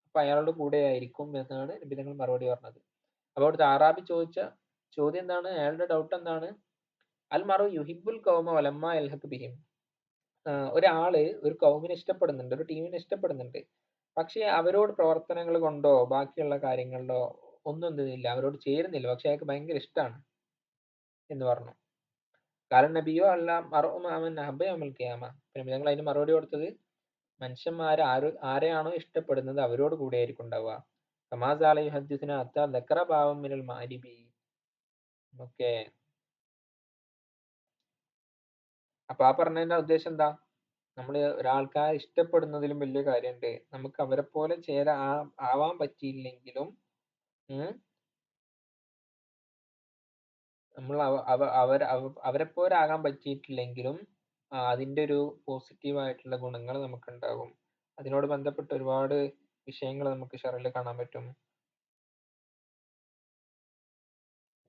Speaker 1: അപ്പൊ അയാളുടെ കൂടെ ആയിരിക്കും എന്നാണ് നബി തങ്ങൾ മറുപടി പറഞ്ഞത്. അപ്പൊ അവിടുത്തെ ആറാബി ചോദിച്ച ചോദ്യം എന്താണ്, അയാളുടെ ഡൗട്ട് എന്താണ്? അൽ മറു യുഹിബുൽ കൗമ വലമ്മ യൽഹഖ് ബിഹിം. ഒരാള് ഒരു കൗമിനെ ഇഷ്ടപ്പെടുന്നുണ്ട്, ഒരു ടീമിനെ ഇഷ്ടപ്പെടുന്നുണ്ട്, പക്ഷെ അവരോട് പ്രവർത്തനങ്ങൾ കൊണ്ടോ ബാക്കിയുള്ള കാര്യങ്ങളിലോ ഒന്നും എന്തില്ല, അവരോട് ചേരുന്നില്ല, പക്ഷെ അയാൾക്ക് ഭയങ്കര ഇഷ്ടമാണ് എന്ന് പറഞ്ഞു. കാരണം നബിയോ അല്ല മറുമാമൻ അഹബൽ ഖിയാമ. നബി തങ്ങൾ അതിന് മറുപടി കൊടുത്തത്, മനുഷ്യന്മാർ ആരെയാണോ ഇഷ്ടപ്പെടുന്നത് അവരോട് കൂടെ ആയിരിക്കും ഉണ്ടാവുക. സമാസാല ഹദ്ദിസിന് അത്ത ദക്കറ ഭാവം മിനൽ മാരിബി. ഓക്കെ, അപ്പൊ ആ പറഞ്ഞതിന്റെ ഉദ്ദേശം എന്താ? നമ്മൾ ഒരാൾക്കാരെ ഇഷ്ടപ്പെടുന്നതിലും വലിയ കാര്യമുണ്ട്. നമുക്ക് അവരെ പോലെ ആവാൻ പറ്റിയില്ലെങ്കിലും നമ്മൾ അവരെ പോലെ ആകാൻ പറ്റിയിട്ടില്ലെങ്കിലും അതിന്റെ ഒരു പോസിറ്റീവ് ആയിട്ടുള്ള ഗുണങ്ങൾ നമുക്കുണ്ടാകും. അതിനോട് ബന്ധപ്പെട്ട ഒരുപാട് വിഷയങ്ങൾ നമുക്ക് ഷറയിൽ കാണാൻ പറ്റും.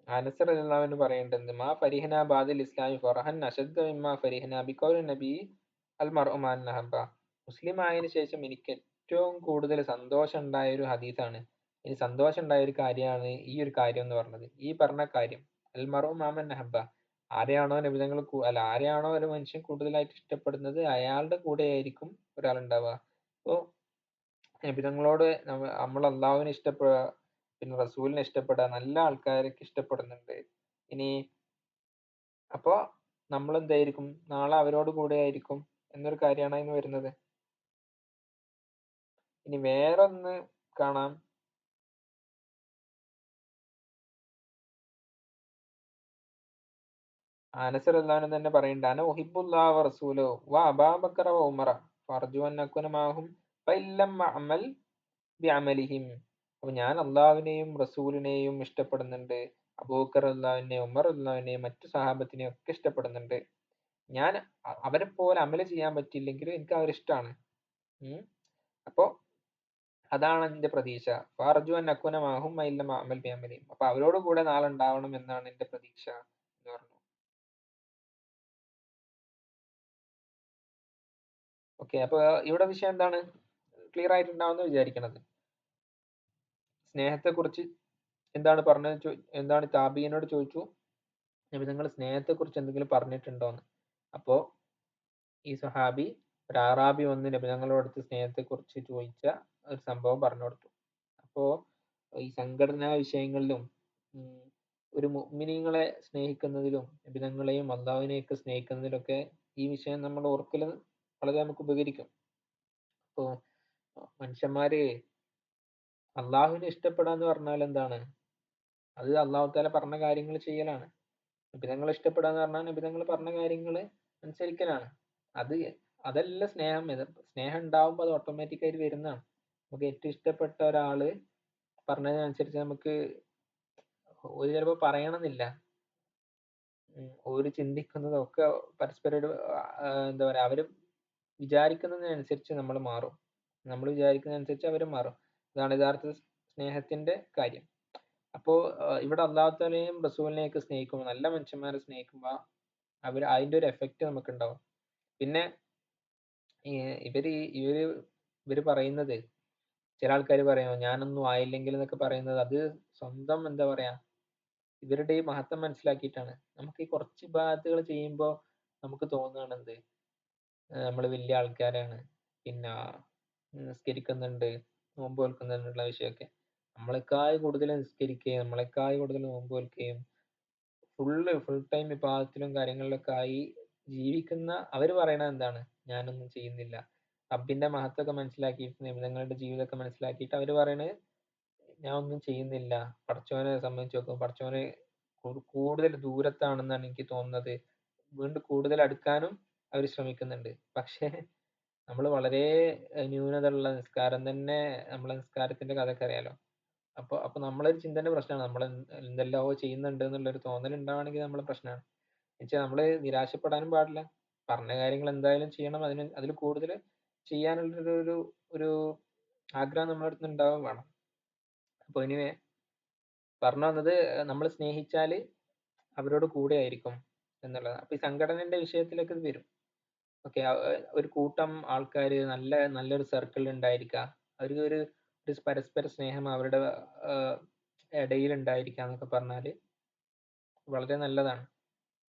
Speaker 1: അനസ് റളിയല്ലാഹു അൻഹു പറയുന്നുണ്ട്, മാ ഫരിഹന ബാദിൽ ഇസ്ലാമി ഫറഹൻ അശദ്ദ മിമ്മാ ഫരിഹന ബിഖൗലി നബി അൽ മർഉ മൻ അഹബ്ബ. മുസ്ലിം ആയതിനു ശേഷം എനിക്ക് ഏറ്റവും കൂടുതൽ സന്തോഷം ഉണ്ടായ ഒരു ഹദീസാണ്, എനിക്ക് സന്തോഷം ഉണ്ടായ ഒരു കാര്യമാണ് ഈ ഒരു കാര്യം എന്ന് പറഞ്ഞത്. ഈ പറഞ്ഞ കാര്യം അൽ മർഉ മൻ അഹബ്ബ, ആരെയാണോ നബിതങ്ങൾ ആരെയാണോ ഒരു മനുഷ്യൻ കൂടുതലായിട്ട് ഇഷ്ടപ്പെടുന്നത് അയാളുടെ കൂടെ ആയിരിക്കും ഒരാൾ ഉണ്ടാവുക. അപ്പോ നബിതങ്ങളോട് നമ്മൾ അള്ളാഹുവിനെ ഇഷ്ടപ്പെടുക, പിന്നെ റസൂലിനെ ഇഷ്ടപ്പെടുക, നല്ല ആൾക്കാരൊക്കെ ഇഷ്ടപ്പെടുന്നുണ്ട്. ഇനി അപ്പോ നമ്മൾ എന്തായിരിക്കും, നാളെ അവരോട് കൂടെ ആയിരിക്കും എന്നൊരു കാര്യമാണ് അതിന് വരുന്നത്. ഇനി വേറൊന്ന് കാണാം. അനസ് റളിയല്ലാഹു അൻഹു തന്നെ പറയുന്നുണ്ട്, അന ഉഹിബ്ബുല്ലാഹ വ റസൂലഹു വ അബൂബക്കർ വ ഉമറ ഫർജു അൻ അകുന മഅഹും ഫഇല്ലം അഅമൽ ബിഅമലിഹിം. അപ്പൊ ഞാൻ അള്ളാഹുവിനെയും റസൂലിനെയും ഇഷ്ടപ്പെടുന്നുണ്ട്, അബൂബക്കർ റളിയല്ലാഹുവിനെയും ഉമർ റളിയല്ലാഹുവിനെയും മറ്റു സഹാബത്തിനെയും ഒക്കെ ഇഷ്ടപ്പെടുന്നുണ്ട്. ഞാൻ അവരെ പോലെ അമല് ചെയ്യാൻ പറ്റിയില്ലെങ്കിലും എനിക്ക് അവരിഷ്ടമാണ്. അപ്പോ അതാണ് എന്റെ പ്രതീക്ഷ. ഫാർജു അൻ അകുന മഅഹും ഫഇല്ലം അഅമൽ ബിഅമലിഹിം. അപ്പൊ അവരോട് കൂടെ നാളെ ഉണ്ടാവണം എന്നാണ് എന്റെ പ്രതീക്ഷ എന്ന് പറഞ്ഞു. ഓക്കെ, അപ്പൊ ഇവിടെ വിഷയം എന്താണ്, ക്ലിയർ ആയിട്ടുണ്ടാവുമെന്ന് വിചാരിക്കണത്. സ്നേഹത്തെ കുറിച്ച് എന്താണ് പറഞ്ഞത്, എന്താണ് താബീനോട് ചോദിച്ചു, നബി തങ്ങൾ സ്നേഹത്തെ കുറിച്ച് എന്തെങ്കിലും പറഞ്ഞിട്ടുണ്ടോന്ന്. അപ്പോ ഈ സഹാബി, ഒരു ആറാബി വന്ന് നബി തങ്ങളോട് അടുത്ത് സ്നേഹത്തെ കുറിച്ച് ചോദിച്ച ഒരു സംഭവം പറഞ്ഞു കൊടുത്തു. അപ്പോ ഈ സംഘടനാ വിഷയങ്ങളിലും ഒരു മുഅ്മിനീങ്ങളെ സ്നേഹിക്കുന്നതിലും നബി തങ്ങളെയും അള്ളാഹുവിനെയൊക്കെ സ്നേഹിക്കുന്നതിലൊക്കെ ഈ വിഷയം നമ്മൾ ഓർക്കൽ വളരെ നമുക്ക് ഉപകരിക്കും. അപ്പോ മനുഷ്യന്മാര് അള്ളാഹുവിനെ ഇഷ്ടപ്പെടാന്ന് പറഞ്ഞാൽ എന്താണ്, അത് അള്ളാഹു താല പറഞ്ഞ കാര്യങ്ങൾ ചെയ്യലാണ്. നബിതങ്ങളെ ഇഷ്ടപ്പെടാന്ന് പറഞ്ഞാൽ നബിതങ്ങൾ പറഞ്ഞ കാര്യങ്ങൾ അനുസരിക്കലാണ്. അത് അതല്ല സ്നേഹം. സ്നേഹം ഉണ്ടാവുമ്പോൾ അത് ഓട്ടോമാറ്റിക് ആയിട്ട് വരുന്നതാണ്. നമുക്ക് ഏറ്റവും ഇഷ്ടപ്പെട്ട ഒരാള് പറഞ്ഞതിനനുസരിച്ച് നമുക്ക് ഒരു ചിലപ്പോ പറയണമെന്നില്ല, ഒരു ചിന്തിക്കുന്നതും ഒക്കെ പരസ്പരം എന്താ പറയാ, അവര് വിചാരിക്കുന്നതിനനുസരിച്ച് നമ്മൾ മാറും, നമ്മൾ വിചാരിക്കുന്നതനുസരിച്ച് അവരും മാറും. അതാണ് യഥാർത്ഥ സ്നേഹത്തിന്റെ കാര്യം. അപ്പോ ഇവിടെ അള്ളാഹുവിനെയും റസൂലിനെയൊക്കെ സ്നേഹിക്കുമ്പോൾ, നല്ല മനുഷ്യന്മാരെ സ്നേഹിക്കുമ്പോ അതിന്റെ ഒരു എഫക്റ്റ് നമുക്ക് ഉണ്ടാവും. പിന്നെ ഇവര് ഇവര് ഇവര് പറയുന്നത്, ചില ആൾക്കാർ പറയും ഞാനൊന്നും ആയില്ലെങ്കിൽ എന്നൊക്കെ പറയുന്നത്, അത് സ്വന്തം എന്താ പറയാ, ഇവരുടെ ഈ മഹത്വം മനസ്സിലാക്കിയിട്ടാണ്. നമുക്ക് ഈ കുറച്ച് ഇബാദത്തുകൾ ചെയ്യുമ്പോൾ നമുക്ക് തോന്നുകയാണ് എന്ത്, നമ്മൾ വലിയ ആൾക്കാരാണ്, പിന്നെ നിസ്കരിക്കുന്നുണ്ട്, നോമ്പ് വെക്കുന്നുണ്ടുള്ള വിഷയമൊക്കെ. നമ്മളെക്കാൾ കൂടുതൽ നിസ്കരിക്കുകയും നമ്മളെക്കാൾ കൂടുതൽ നോമ്പ് വെക്കുകയും ഫുൾ ടൈം വിഭാഗത്തിലും കാര്യങ്ങളിലൊക്കെ ആയി ജീവിക്കുന്ന അവര് പറയണത് എന്താണ്, ഞാനൊന്നും ചെയ്യുന്നില്ല. റബ്ബിന്റെ മഹത്വമൊക്കെ മനസ്സിലാക്കിയിട്ട് നിങ്ങളുടെ ജീവിതമൊക്കെ മനസ്സിലാക്കിയിട്ട് അവര് പറയണത് ഞാൻ ഒന്നും ചെയ്യുന്നില്ല, പടച്ചോനെ സംബന്ധിച്ച് നോക്കും പടച്ചോനെ കൂടുതൽ ദൂരത്താണെന്നാണ് എനിക്ക് തോന്നുന്നത്, വീണ്ടും കൂടുതൽ അടുക്കാനും അവർ ശ്രമിക്കുന്നുണ്ട്. പക്ഷേ നമ്മൾ വളരെ ന്യൂനതയുള്ള നിസ്കാരം തന്നെ, നമ്മളെ നിസ്കാരത്തിന്റെ കഥയൊക്കെ അറിയാലോ. അപ്പൊ നമ്മളൊരു ചിന്തന്റെ പ്രശ്നമാണ്, നമ്മൾ എന്തെല്ലാമോ ചെയ്യുന്നുണ്ട് എന്നുള്ളൊരു തോന്നൽ ഉണ്ടാവുകയാണെങ്കിൽ നമ്മളെ പ്രശ്നമാണ്. എന്നുവെച്ചാൽ നമ്മള് നിരാശപ്പെടാനും പാടില്ല. പറഞ്ഞ കാര്യങ്ങൾ എന്തായാലും ചെയ്യണം, അതിൽ കൂടുതൽ ചെയ്യാനുള്ള ഒരു ആഗ്രഹം നമ്മുടെ അടുത്ത് ഉണ്ടാവുകയും വേണം. അപ്പൊ ഇനി പറഞ്ഞു വന്നത്, നമ്മൾ സ്നേഹിച്ചാല് അവരോട് കൂടെ ആയിരിക്കും എന്നുള്ളതാണ്. അപ്പൊ ഈ സംഘടനയുടെ വിഷയത്തിലേക്ക് ഇത് വരും. ഓക്കെ, ഒരു കൂട്ടം ആൾക്കാർ നല്ലൊരു സർക്കിൾ ഉണ്ടായിരിക്കുക, അവർക്ക് ഒരു പരസ്പര സ്നേഹം അവരുടെ ഇടയിൽ ഉണ്ടായിരിക്കുക എന്നൊക്കെ പറഞ്ഞാല് വളരെ നല്ലതാണ്.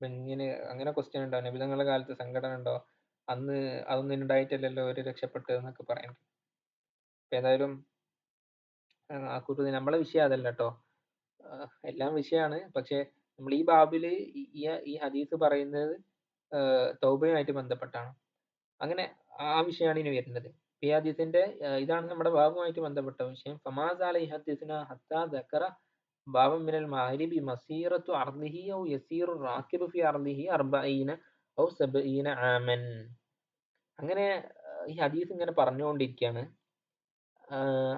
Speaker 1: ഇങ്ങനെ അങ്ങനെ ക്വസ്റ്റ്യൻ ഉണ്ടോ, നബിതങ്ങളുടെ കാലത്ത് സംഘടന ഉണ്ടോ, അന്ന് അതൊന്നും ഉണ്ടായിട്ടില്ലല്ലോ ഒരു രക്ഷപ്പെട്ടത് എന്നൊക്കെ പറയുന്നത്. ഏതായാലും ആ കൂട്ടത്തിൽ നമ്മളെ വിഷയം അതല്ല കേട്ടോ, എല്ലാം വിഷയമാണ്. പക്ഷെ നമ്മൾ ഈ ബാബില് ഈ ഹദീസ് പറയുന്നത് തൗബയുമായിട്ട് ബന്ധപ്പെട്ടാണ്. അങ്ങനെ ആ വിഷയമാണ് ഇനി വരുന്നത്. ഈ ഹദീസിന്റെ ഇതാണ് നമ്മുടെ ബാബുമായിട്ട് ബന്ധപ്പെട്ട വിഷയം. ഫമാസാല ഈ ഹദീസിന ഹത്താ ദക്കറ ബാബം മിനൽ മഗ്രിബി മസീറത്തു അർദിഹി ഔ യസീറു റാക്കിബു ഫി അർദിഹി അർബഈന ഔ സബഈന ആമൻ. അങ്ങനെ ഈ ഹദീസ് ഇങ്ങനെ പറഞ്ഞുകൊണ്ടിരിക്കുകയാണ്.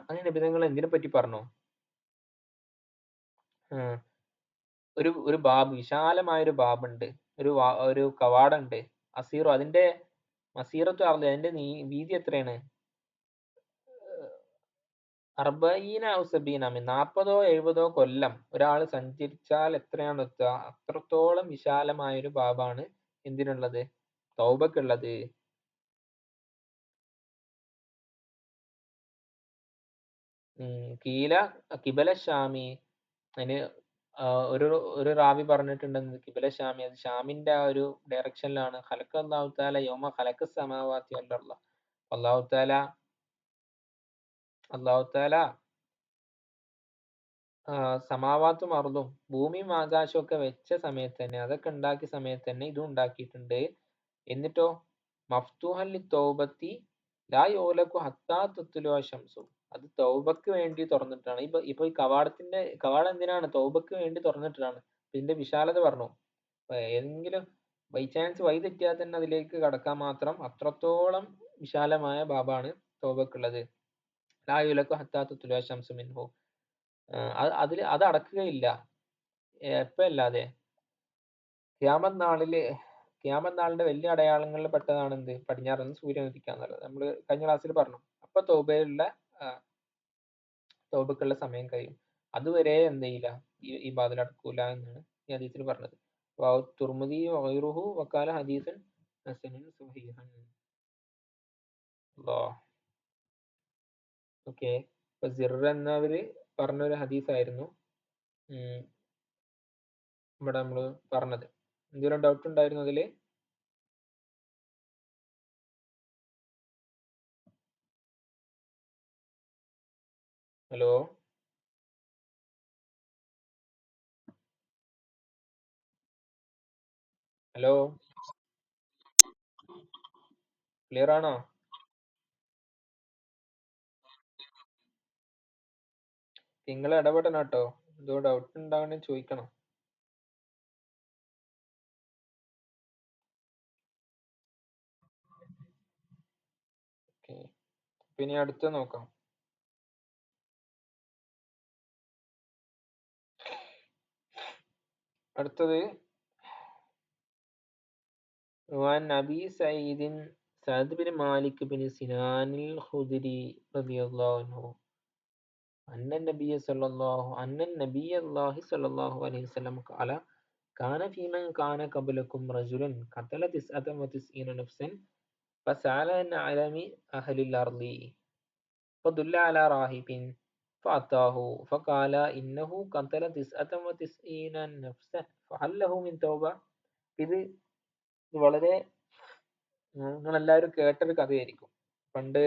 Speaker 1: അങ്ങനെ നബിതങ്ങൾ എന്തിനെ പറ്റി പറഞ്ഞു? ഒരു ബാബ്, വിശാലമായൊരു ബാബുണ്ട്, ഒരു കവാടമുണ്ട്. അസീറു, അതിന്റെ മസീറത്തു അർദി, അതിന്റെ വീതി എത്രയാണ്? അർബഈന ഔ സബീന മിൻ, 40-70 കൊല്ലം ഒരാൾ സഞ്ചരിച്ചാൽ എത്രയാണ് എത്തുക, അത്രത്തോളം വിശാലമായൊരു ബാബാണ് എന്തിനുള്ളത്? തൗബക്കുള്ളത്. കീല കിബല ഷാമി, അതിന് ഒരു ഒരു റാവി പറഞ്ഞിട്ടുണ്ടെന്ന് കിബല ഷാമി, അത് ഷാമിന്റെ ആ ഒരു ഡയറക്ഷനിലാണ്. ഖലഖ അല്ലാഹു തആല യൗമ ഖലഖ സമാവാതി വൽ അർള, അല്ലാഹു തആല സമാവാത്തും അർളും, ഭൂമിയും ആകാശവും ഒക്കെ വെച്ച സമയത്ത് തന്നെ, അതൊക്കെ ഉണ്ടാക്കിയ സമയത്ത് തന്നെ ഇതും ഉണ്ടാക്കിയിട്ടുണ്ട്. എന്നിട്ടോ മഫ്തൂഹൻ ലി തൗബത്തി ലാ യോലക്കു ഹത്താ തുത്ലുഅ ശംസു, അത് തൗബക്ക് വേണ്ടി തുറന്നിട്ടാണ്. ഇപ്പൊ ഈ കവാടം എന്തിനാണ്? തൗബക്ക് വേണ്ടി തുറന്നിട്ടാണ്. ഇതിന്റെ വിശാലത പറഞ്ഞു. ഏതെങ്കിലും ബൈ ചാൻസ് വഴി തെറ്റിയാൽ തന്നെ അതിലേക്ക് കടക്കാൻ മാത്രം അത്രത്തോളം വിശാലമായ ബാബാണ് തൗബക്കുള്ളത്. ലാ യുലക്കു ഹത്താ തുത്ലുഅ ശംസു മിൻഹു, അത് അടക്കുകയില്ല എപ്പോഴല്ലാതെ. ഖിയാമത്ത് നാളിന്റെ വലിയ അടയാളങ്ങളിൽ പെട്ടതാണ് എന്ത്? പടിഞ്ഞാറ് നിന്ന് സൂര്യൻ ഉദിക്കുക എന്നുള്ളത് നമ്മൾ കഴിഞ്ഞ ക്ലാസ്സിൽ പറഞ്ഞു. അപ്പൊ തൗബക്കുള്ള സമയം കഴിയും. അതുവരെ എന്ത് ചെയ്യില്ല, ഈ ബാധൽ അടക്കൂല എന്നാണ് ഈ ഹദീസിൽ പറഞ്ഞത്. തുർമുദി വഗൈറുഹു വഖാല ഹദീസൻ ഹസനുൻ സ്വഹീഹൻ. ഓക്കെ, ഇപ്പൊ സിർ എന്നവര് പറഞ്ഞൊരു ഹദീസായിരുന്നു ഇവിടെ നമ്മള് പറഞ്ഞത്. എന്തെങ്കിലും ഡൗട്ട് ഉണ്ടായിരുന്നു അതില്? ഹലോ ഹലോ, ക്ലിയർ ആണോ? നിങ്ങൾ ഇടപെടണം കേട്ടോ, എന്തോ ഡൗട്ട് ഉണ്ടാവണമെങ്കിൽ ചോദിക്കണം. ഓക്കെ, പിന്നെ അടുത്ത നോക്കാം. അടുത്തത് وعن أبي سعيد سعد بن مالك بن سنان الخدري رضي الله عنه أن النبي صلى الله عليه وسلم قال كان في من كان قبلكم رجل قتل 99 نفسا فسأل عن أعلم أهل الأرض فدل على راهب فأتاه فقال إنه قتل 99 نفسا فهل له من توبة. ഇത് വളരെ നിങ്ങളെല്ലാവരും കേട്ടൊരു കഥയായിരിക്കും. പണ്ട്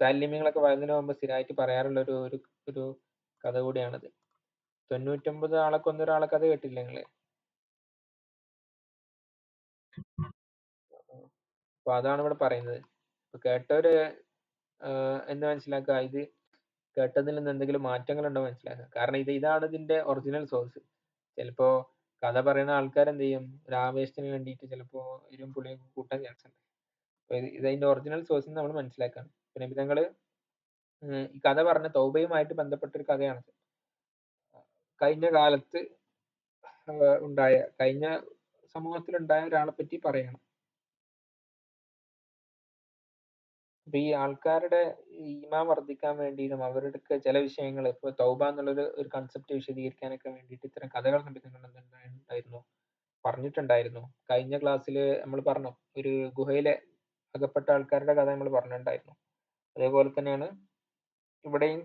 Speaker 1: താലിമ്യങ്ങളൊക്കെ വരുന്നതിന് മുമ്പ് സ്ഥിരമായിട്ട് പറയാറുള്ള ഒരു കഥ കൂടിയാണത്. 99 ആളെ കൊന്ന ഒരാളെ കഥ കേട്ടില്ലേ നിങ്ങള്? അപ്പൊ അതാണ് ഇവിടെ പറയുന്നത്. ഇപ്പൊ കേട്ടവര് എന്ത് മനസ്സിലാക്കുക, ഇത് കേട്ടതിൽ നിന്ന് എന്തെങ്കിലും മാറ്റങ്ങൾ ഉണ്ടോ മനസ്സിലാക്കുക. കാരണം ഇതാണ് ഇതിന്റെ ഒറിജിനൽ സോഴ്സ്. ചിലപ്പോ കഥ പറയുന്ന ആൾക്കാർ എന്ത് ചെയ്യും, ഒരു ആവേശത്തിന് വേണ്ടിയിട്ട് ചിലപ്പോ എരിവും പുളിയും കൂട്ടാൻ ചാൻസ് ഉണ്ട്. ഇതിന്റെ ഒറിജിനൽ സോഴ്സ് നമ്മൾ മനസ്സിലാക്കാണ്. പിന്നെ ഞങ്ങള് ഈ കഥ പറഞ്ഞ തൗബയുമായിട്ട് ബന്ധപ്പെട്ട ഒരു കഥയാണ്. കഴിഞ്ഞ കാലത്ത് കഴിഞ്ഞ സമൂഹത്തിലുണ്ടായ ഒരാളെ പറ്റി പറയണം. അപ്പൊ ഈ ആൾക്കാരുടെ ഈമാൻ വർദ്ധിക്കാൻ വേണ്ടിയിട്ടും അവരുടെ ചില വിഷയങ്ങൾ, ഇപ്പൊ തൗബ എന്നുള്ളൊരു കൺസെപ്റ്റ് വിശദീകരിക്കാനൊക്കെ വേണ്ടിയിട്ട് ഇത്തരം കഥകൾ ഉണ്ടായിരുന്നു. പറഞ്ഞിട്ടുണ്ടായിരുന്നു. കഴിഞ്ഞ ക്ലാസ്സിൽ നമ്മൾ പറഞ്ഞു, ഒരു ഗുഹയിലെ അകപ്പെട്ട ആൾക്കാരുടെ കഥ നമ്മൾ പറഞ്ഞിട്ടുണ്ടായിരുന്നു. അതേപോലെ തന്നെയാണ് ഇവിടെയും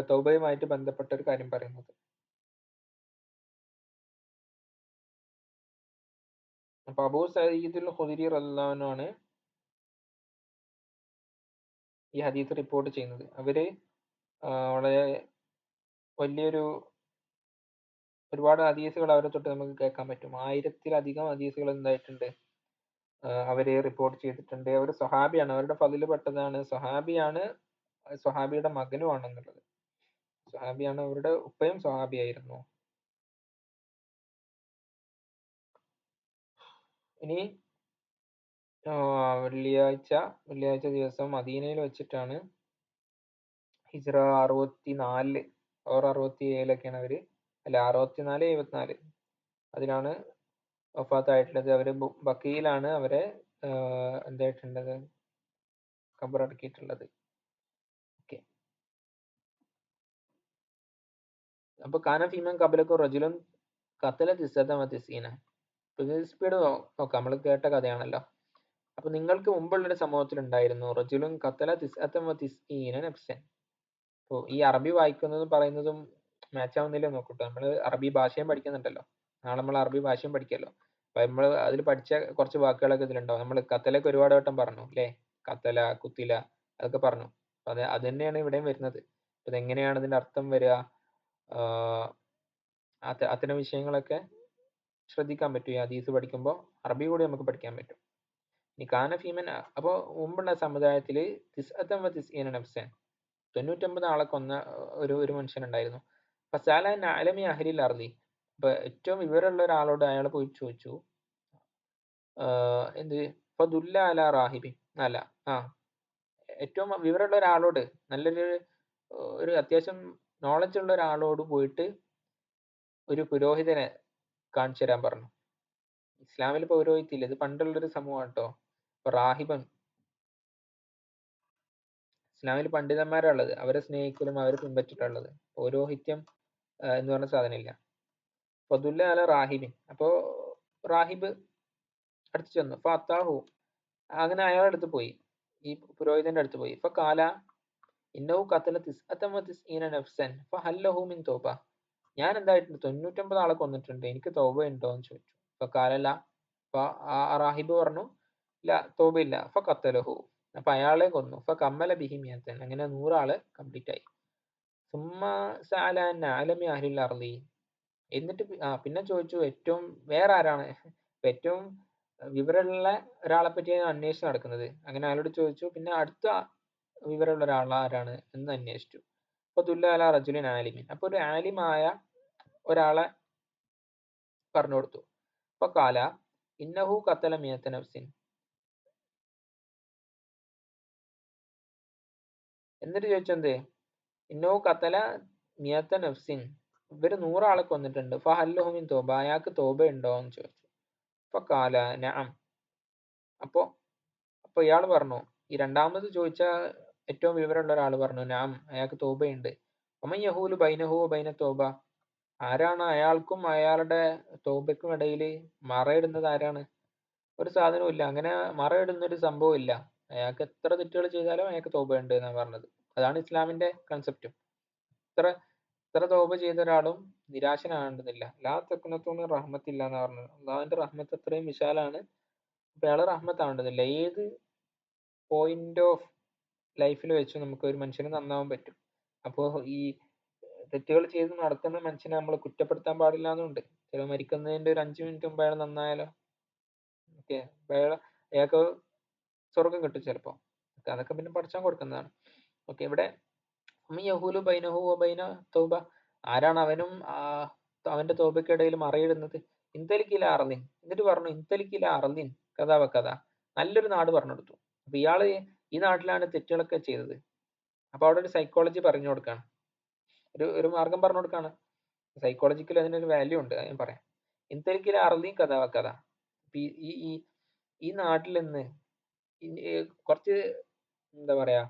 Speaker 1: തൗബയുമായിട്ട് ബന്ധപ്പെട്ട ഒരു കാര്യം പറയുന്നത്. അപ്പൊ അബൂ സഈദുൽ ഖുദരി റളിയല്ലാഹു അൻഹു ആണ് ഈ ഹദീസ് റിപ്പോർട്ട് ചെയ്യുന്നത്. അവര് വളരെ വലിയൊരു ഒരുപാട് ഹദീസുകൾ അവരെ തൊട്ട് നമുക്ക് കേൾക്കാൻ പറ്റും. 1000-ലധികം ഹദീസുകൾ എന്തായിട്ടുണ്ട്, അവര് റിപ്പോർട്ട് ചെയ്തിട്ടുണ്ട്. അവർ സ്വഹാബിയാണ്, അവരുടെ ഫളില് പെട്ടതാണ്. സ്വഹാബിയാണ്, സ്വഹാബിയുടെ മകനുമാണെന്നുള്ളത്. സ്വഹാബിയാണ്, അവരുടെ ഉപ്പയും സ്വഹാബിയായിരുന്നു. ഇനി വെള്ളിയാഴ്ച ദിവസം മദീനയിൽ വെച്ചിട്ടാണ് ഹിജ്റ 64 ഓർ 67 അവര്, അല്ല 64 74 അതിലാണ് വഫാത്തായിട്ടുള്ളത്. അവര് ബക്കയിലാണ് അവരെ എന്തായിട്ടുള്ളത്, ഖബറടക്കിയിട്ടുള്ളത്. ഓക്കെ, അപ്പൊ കാന ഫീമൻ കബലക്കും റജുലും കത്തല തിസ്സീന. സ്പീഡ് നോക്കാം, നമ്മൾ കേട്ട കഥയാണല്ലോ. അപ്പൊ നിങ്ങൾക്ക് മുമ്പുള്ളൊരു സമൂഹത്തിൽ ഉണ്ടായിരുന്നു റജുലും കത്തല തിസ്ഈന നഫ്സൻ. അപ്പൊ ഈ അറബി വായിക്കുന്നതും പറയുന്നതും മാച്ച് ആവുന്നില്ല നോക്കട്ടെ. നമ്മൾ അറബി ഭാഷയും പഠിക്കുന്നുണ്ടല്ലോ, നാളെ നമ്മൾ അറബി ഭാഷയും പഠിക്കല്ലോ. അപ്പൊ നമ്മൾ അതിൽ പഠിച്ച കുറച്ച് വാക്കുകളൊക്കെ ഇതിലുണ്ടാവും. നമ്മൾ കത്തലൊക്കെ ഒരുപാട് വട്ടം പറഞ്ഞു അല്ലേ, കത്തല, കുത്തില, അതൊക്കെ പറഞ്ഞു. അപ്പൊ അത് തന്നെയാണ് ഇവിടെയും വരുന്നത്. അപ്പൊ ഇതെങ്ങനെയാണ് ഇതിന്റെ അർത്ഥം വരിക, അത്തരം വിഷയങ്ങളൊക്കെ ശ്രദ്ധിക്കാൻ പറ്റും ഈ ഹദീസ് പഠിക്കുമ്പോൾ. അറബി കൂടി നമുക്ക് പഠിക്കാൻ പറ്റും. ഈ കാന ഫീമൻ, അപ്പോ മുമ്പുള്ള സമുദായത്തില് 99 ആളെ കൊന്ന ഒരു മനുഷ്യനുണ്ടായിരുന്നു. ഫസാല അലമി അഹ്ലിൽ അർളി. അപ്പൊ ഏറ്റവും വിവരമുള്ള ഒരാളോട് അയാൾ പോയി ചോദിച്ചു, എന്ത്, ഫദുല്ല അല റാഹിബി, അല്ല ഏറ്റവും വിവരമുള്ള ഒരാളോട്, ഒരു അത്യാവശ്യം നോളജ് ഉള്ള ഒരാളോട് പോയിട്ട് ഒരു പുരോഹിതനെ കാണിച്ചു തരാൻ പറഞ്ഞു. ഇസ്ലാമിൽ പൗരോഹിത്യമില്ല, ഇത് പണ്ടുള്ളൊരു സമൂഹമാണ് കേട്ടോ. അപ്പൊ റാഹിബൻ, ഇസ്ലാമിൽ പണ്ഡിതന്മാരാ ഉള്ളത്, അവരെ സ്നേഹിക്കലും അവരെ പിൻപറ്റിട്ടുള്ളത്. പൗരോഹിത്യം എന്ന് പറഞ്ഞ സാധനമില്ല. ഫദുല്ല അല റാഹിബിൻ. അപ്പോ റാഹിബ് അടുത്ത് ചെന്നു. ഫഅത്താഹു, അങ്ങനെ അയാളുടെ അടുത്ത് പോയി, ഈ പുരോഹിതന്റെ അടുത്ത് പോയി. ഫഖാല ഇന്നഹു ഖതല 99 നഫ്സൻ ഫഹൽ ലഹു മിൻ തൗബ. ഞാൻ എന്തായിട്ടുണ്ട്, 99 ആളെ കൊന്നിട്ടുണ്ട്, എനിക്ക് തൗബ ഉണ്ടോ എന്ന് ചോദിച്ചു. ഫഖാല, റാഹിബ് പറഞ്ഞു, ഇല്ല, തൗബയില്ല. ഫഖത്തലഹു, അപ്പൊ അയാളെ കൊന്നു. ഫകമ്മല ബിഹി മിയത്തൻ, അങ്ങനെ 100 ആള് കംപ്ലീറ്റ് ആയി. സുമ്മ സഅല അൻ അലമി അഹ്ലിൽ അർളി. എന്നിട്ട് പിന്നെ ചോദിച്ചു ഏറ്റവും വേറെ ആരാണ്, ഏറ്റവും വിവരമുള്ള ഒരാളെ പറ്റിയാണ് അന്വേഷണം നടക്കുന്നത്. അങ്ങനെ അയാളോട് ചോദിച്ചു. പിന്നെ അടുത്ത വിവരമുള്ള ഒരാൾ ആരാണ് എന്ന് അന്വേഷിച്ചു. അപ്പൊ തുല്ല അല റജുലിൻ ആലിമിൻ. അപ്പൊ ഒരു ആലിമായ ഒരാളെ പറഞ്ഞു കൊടുത്തു. അപ്പൊ കാല ഇന്നഹു ഖത്തല മിയത്ത നഫ്സിൻ. എന്നിട്ട് ചോദിച്ചെന്തേ, ഇന്നഹു ഖത്തല മിയത്ത നഫ്സിൻ, ഇവര് 100 ആളെ കൊന്നിട്ടുണ്ട്. ഫഹല്ലഹു മിൻ തൗബ, അയാൾക്ക് തൗബ ഉണ്ടോ എന്ന് ചോദിച്ചു. അപ്പൊ കാല നഅം. അപ്പൊ ഇയാൾ പറഞ്ഞു, ഈ രണ്ടാമത് ചോദിച്ച ഏറ്റവും വിവരമുള്ള ഒരാൾ പറഞ്ഞു, നഅം, അയാൾക്ക് തൗബയുണ്ട്. വമൻ യഹൂലു ബൈനഹു വബൈന തൗബ. ആരാണ് അയാൾക്കും അയാളുടെ തൗബയ്ക്കും ഇടയിൽ മറയിടുന്നത്? ആരാണ്? ഒരു സാധനവും ഇല്ല, അങ്ങനെ മറയിടുന്നൊരു സംഭവം ഇല്ല. അയാൾക്ക് എത്ര തെറ്റുകൾ ചെയ്താലും അയാൾക്ക് തൗബ ഉണ്ട് എന്നാണ് പറഞ്ഞത്. അതാണ് ഇസ്ലാമിന്റെ കൺസെപ്റ്റും. എത്ര എത്ര തൗബ ചെയ്ത ഒരാളും നിരാശനാകേണ്ടതില്ല. ലാ തഖ്നതു റഹ്മത്തില്ല എന്ന് പറഞ്ഞത്. അള്ളാഹുവിന്റെ റഹ്മത്ത് അത്രയും വിശാലാണ്. അപ്പൊ അയാള് റഹ്മത്താവേണ്ടതില്ല. ഏത് പോയിന്റ് ഓഫ് ലൈഫിൽ വെച്ച് നമുക്ക് ഒരു മനുഷ്യന് നന്നാവാൻ പറ്റും. അപ്പോ ഈ തെറ്റുകൾ ചെയ്ത് നടക്കുന്ന മനുഷ്യനെ നമ്മൾ കുറ്റപ്പെടുത്താൻ പാടില്ല എന്നുണ്ട്. ചില മരിക്കുന്നതിന്റെ ഒരു 5 മിനിറ്റ് മുമ്പ് അയാൾ നന്നായാലോ, ഓക്കെ, അയാൾക്ക് സ്വർഗം കിട്ടും ചിലപ്പോ. അതൊക്കെ പിന്നെ പഠിച്ചാൻ കൊടുക്കുന്നതാണ്. ഓക്കെ, ഇവിടെ യഹൂലു ബൈനഹു വബൈന തൗബ, ആരാണ് അവനും അവന്റെ തൗബയ്ക്കിടയിൽ മറയിടുന്നത്? ഇന്തലിക്കില അർലിൻ. എന്നിട്ട് പറഞ്ഞു, ഇന്തലിക്കില അർലിൻ കഥാ വക്കഥ, നല്ലൊരു നാട് പറഞ്ഞു കൊടുത്തു. അപ്പൊ ഇയാള് ഈ നാട്ടിലാണ് തെറ്റുകളൊക്കെ ചെയ്തത്. അപ്പൊ അവിടെ ഒരു സൈക്കോളജി പറഞ്ഞു കൊടുക്കാണ്, ഒരു മാർഗം പറഞ്ഞു കൊടുക്കാണ്. സൈക്കോളജിക്കൽ അതിനൊരു വാല്യൂ ഉണ്ട്, ഞാൻ പറയാം. ഇന്തലിക്കില അർലിൻ കഥാ വക്കഥ. ഈ ഈ ഈ നാട്ടിൽ നിന്ന് കുറച്ച് എന്താ പറയാ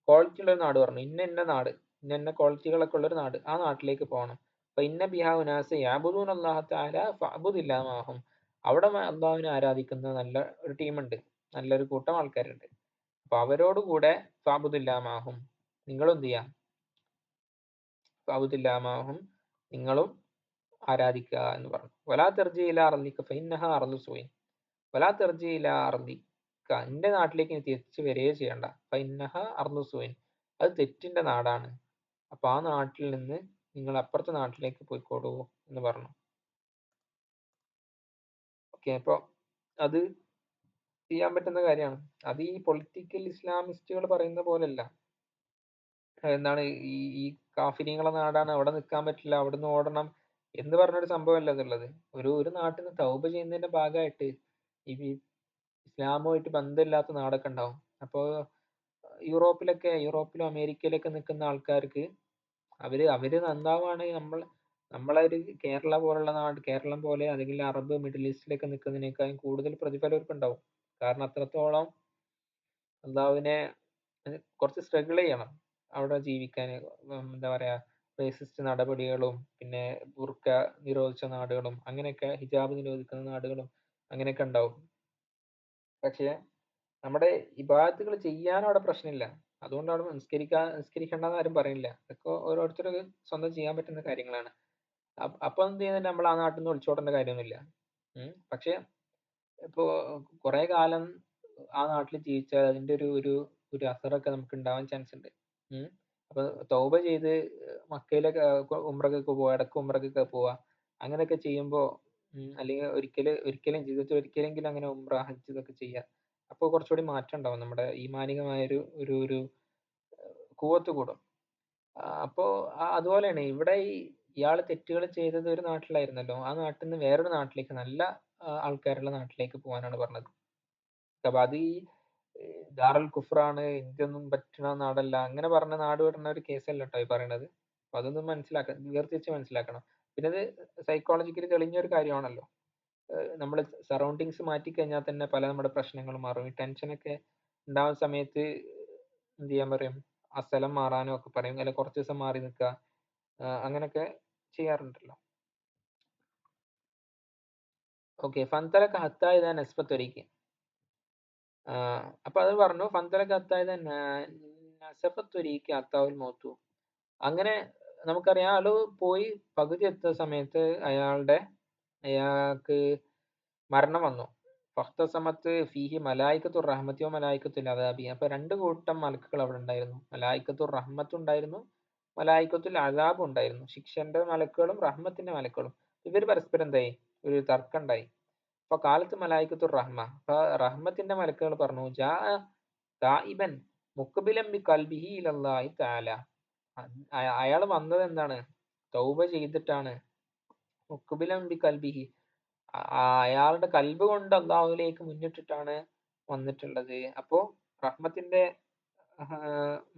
Speaker 1: ക്വാളിറ്റി ഉള്ള ഒരു നാട് പറഞ്ഞു, ഇന്ന നാട്, ഇന്ന ക്വാളിറ്റികളൊക്കെ ഉള്ള ഒരു നാട്, ആ നാട്ടിലേക്ക് പോകണം. ഫഇന്ന ബിഹാ ഉനാസ യഅബുദൂന അല്ലാഹ തആല ഫഅബ്ദില്ലാ മാഹും. അവിടെ അള്ളാഹുവിനെ ആരാധിക്കുന്ന നല്ല ഒരു ടീമുണ്ട്, നല്ലൊരു കൂട്ടം ആൾക്കാരുണ്ട്. അപ്പൊ അവരോട് കൂടെ ഫഅബ്ദില്ലാ മാഹും, നിങ്ങളും എന്ത് ചെയ്യാം, ഫഅബ്ദില്ലാ മാഹും, നിങ്ങളും ആരാധിക്കുക എന്ന് പറഞ്ഞു. വലാ തർജി ഇലാ അർളിക ഫഇന്നഹ അർളു സൂഇൻ. വലാ തർജി ഇലാ അർളിക, എന്റെ നാട്ടിലേക്ക് നീ തിരിച്ചു വരികയേ ചെയ്യണ്ട. ഫഇന്നഹ അർളു സൂഇൻ, അത് തെറ്റിന്റെ നാടാണ്. അപ്പൊ ആ നാട്ടിൽ നിന്ന് നിങ്ങൾ അപ്പുറത്തെ നാട്ടിലേക്ക് പോയിക്കോളൂ എന്ന് പറഞ്ഞു. ഓക്കെ, അപ്പൊ അത് ചെയ്യാൻ പറ്റുന്ന കാര്യമാണ്. അത് ഈ പൊളിറ്റിക്കൽ ഇസ്ലാമിസ്റ്റുകൾ പറയുന്ന പോലെയല്ല. എന്താണ് ഈ ഈ കാഫിര്യങ്ങളെ നാടാണ്, അവിടെ നിൽക്കാൻ പറ്റില്ല, അവിടുന്ന് ഓടണം എന്ന് പറഞ്ഞൊരു സംഭവമല്ല അതുള്ളത്. ഒരു നാട്ടിൽ നിന്ന് തൗബ ചെയ്യുന്നതിന്റെ ഭാഗമായിട്ട് ഈ ഇസ്ലാമുമായിട്ട് ബന്ധമില്ലാത്ത നാടൊക്കെ ഉണ്ടാവും. അപ്പോ യൂറോപ്പിലും അമേരിക്കയിലൊക്കെ നിൽക്കുന്ന ആൾക്കാർക്ക് അവര് നന്നാവാണ്. നമ്മളെ ഒരു കേരള പോലുള്ള നാട്, കേരളം പോലെ അല്ലെങ്കിൽ അറബ് മിഡിൽ ഈസ്റ്റിലൊക്കെ നിൽക്കുന്നതിനേക്കാളും കൂടുതൽ പ്രതിഫലം അവർക്ക് ഉണ്ടാവും. കാരണം അത്രത്തോളം അള്ളാഹുവിനെ കുറച്ച് സ്ട്രഗിൾ ചെയ്യണം അവിടെ ജീവിക്കാൻ. എന്താ പറയാ, റേസിസ്റ്റ് നടപടികളും പിന്നെ ബുർക്ക നിരോധിച്ച നാടുകളും അങ്ങനെയൊക്കെ, ഹിജാബ് നിരോധിക്കുന്ന നാടുകളും അങ്ങനെയൊക്കെ ഉണ്ടാവും. പക്ഷെ നമ്മുടെ ഇബാദത്തുകൾ ചെയ്യാനും അവിടെ പ്രശ്നമില്ല. അതുകൊണ്ട് അവിടെ നിസ്കരിക്കേണ്ടെന്ന് ആരും പറയുന്നില്ല. അതൊക്കെ ഓരോരുത്തർക്ക് സ്വന്തം ചെയ്യാൻ പറ്റുന്ന കാര്യങ്ങളാണ്. അപ്പൊ എന്ത് ചെയ്യുന്നില്ല, നമ്മൾ ആ നാട്ടിൽ നിന്ന് ഒളിച്ചോടേണ്ട കാര്യമൊന്നുമില്ല. പക്ഷെ ഇപ്പോ കുറെ കാലം ആ നാട്ടിൽ ജീവിച്ചാൽ അതിന്റെ ഒരു ഒരു അസറൊക്കെ നമുക്ക് ഉണ്ടാവാൻ ചാൻസ് ഉണ്ട്. അപ്പൊ തൗബ ചെയ്ത് മക്കയിലൊക്കെ ഉംറക്കൊക്കെ പോവാ, ഇടക്ക് ഉംറക്കൊക്കെ പോവാ, അങ്ങനെയൊക്കെ ചെയ്യുമ്പോ അല്ലെങ്കിൽ ഒരിക്കലും ജീവിതത്തിൽ ഒരിക്കലെങ്കിലും അങ്ങനെ ഉംറ ഹജ്ജ് ഇതൊക്കെ ചെയ്യുക. അപ്പൊ കുറച്ചുകൂടി മാറ്റം ഉണ്ടാവും, നമ്മുടെ ഈമാനികമായ ഒരു കൂവത്ത് കൂടും. അപ്പോ അതുപോലെയാണ് ഇവിടെ ഇയാള് തെറ്റുകൾ ചെയ്തത് ഒരു നാട്ടിലായിരുന്നല്ലോ, ആ നാട്ടിൽ നിന്ന് വേറൊരു നാട്ടിലേക്ക്, നല്ല ആൾക്കാരുള്ള നാട്ടിലേക്ക് പോകാനാണ് പറഞ്ഞത്. അപ്പൊ അത് ഈ ദാറുൽ കുഫ്രാണ്, ഇന്ത്യയൊന്നും പറ്റുന്ന നാടല്ല, അങ്ങനെ പറഞ്ഞ നാട് വിടുന്ന ഒരു കേസല്ല കേട്ടോ ഈ പറയണത്. അപ്പൊ അതൊന്നും വേർതിരിച്ച് മനസ്സിലാക്കണം. പിന്നെ അത് സൈക്കോളജിക്കലി തെളിഞ്ഞൊരു കാര്യമാണല്ലോ. നമ്മൾ സറൗണ്ടിങ്സ് മാറ്റി കഴിഞ്ഞാൽ തന്നെ പല നമ്മുടെ പ്രശ്നങ്ങളും മാറും. ഈ ടെൻഷനൊക്കെ ഉണ്ടാവുന്ന സമയത്ത് എന്ത് ചെയ്യാൻ പറയും, ആ സ്ഥലം മാറാനും ഒക്കെ പറയും, അല്ലെ കുറച്ച് ദിവസം മാറി നിൽക്കുക, അങ്ങനെയൊക്കെ ചെയ്യാറുണ്ടല്ലോ. ഓക്കെ, ഫന്തലക ഹത്താ ഇദാ നസ്ഫ ത്വരീഖ്. അപ്പൊ അത് പറഞ്ഞു, ഫന്തലക ഹത്താ ഇദാ നസഫ ത്വരീഖ് അത്താഉൽ മൗതു. അങ്ങനെ നമുക്കറിയാം, ആള് പോയി പകുതി എത്തുന്ന സമയത്ത് അയാൾക്ക് മരണം വന്നു. ഫഖ്തസമത്ത് ഫീഹി മലായികത്തുർ റഹ്മത്തി വ മലായികത്തുൽ അദാബി. അപ്പൊ രണ്ട് കൂട്ടം മലക്കുകൾ അവിടെ ഉണ്ടായിരുന്നു. മലായികത്തുർ റഹ്മത്ത് ഉണ്ടായിരുന്നു, മലായികത്തുൽ അദാബ് ഉണ്ടായിരുന്നു. ശിക്ഷന്റെ മലക്കുകളും റഹ്മത്തിന്റെ മലക്കുകളും. ഇവർ പരസ്പരം എന്തായി, ഒരു തർക്കം ഉണ്ടായി. അപ്പൊ കാലത്ത് മലായികത്തുർ റഹ്മ, അപ്പൊ റഹ്മത്തിന്റെ മലക്കുകൾ പറഞ്ഞു, ജാ തായിബൻ മുഖ്ബിലൻ ബി ഖൽബിഹി ഇലല്ലാഹി തആല. അയാൾ വന്നത് എന്താണ്, തൗബ ചെയ്തിട്ടാണ്. മുഖ്ബിലൻ ബി ഖൽബിഹി, അയാളുടെ കൽബ് കൊണ്ട് അള്ളാഹുവിലേക്ക് മുന്നിട്ടിട്ടാണ് വന്നിട്ടുള്ളത്. അപ്പോ റഹ്മത്തിന്റെ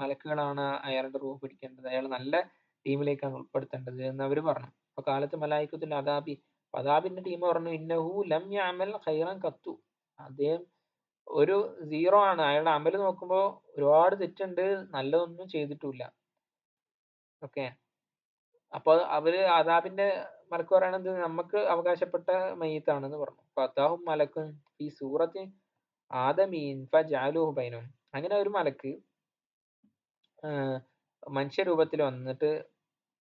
Speaker 1: മലക്കുകളാണ് അയാളുടെ റൂഹ് പിടിക്കേണ്ടത്, അയാൾ നല്ല ടീമിലേക്കാണ് ഉൾപ്പെടുത്തേണ്ടത് എന്ന് അവര് പറഞ്ഞു. അപ്പൊ കാലത്ത് മലായിക്കത്തുൽ അദാബി, അദാബിന്റെ ടീം പറഞ്ഞു, ഇന്നഹു ലം യഅമൽ ഖൈറൻ ഖത്തു. അദ്ദേഹം ഒരു സീറോ ആണ്, അയാളുടെ അമല് നോക്കുമ്പോ ഒരുപാട് തെറ്റുണ്ട്, നല്ലതൊന്നും ചെയ്തിട്ടില്ല. ഓക്കെ, അപ്പൊ അവര് അദാബിന്റെ മലക്ക് പറയണത് നമുക്ക് അവകാശപ്പെട്ട മയ്യിത്താണെന്ന് പറഞ്ഞു. ഫതാഹും മലക്കും ഈ സൂറത്ത് ആദമീൻ ഫജഅലുഹു ബൈനഹും. അങ്ങനെ ഒരു മലക്ക് മനുഷ്യരൂപത്തിൽ വന്നിട്ട്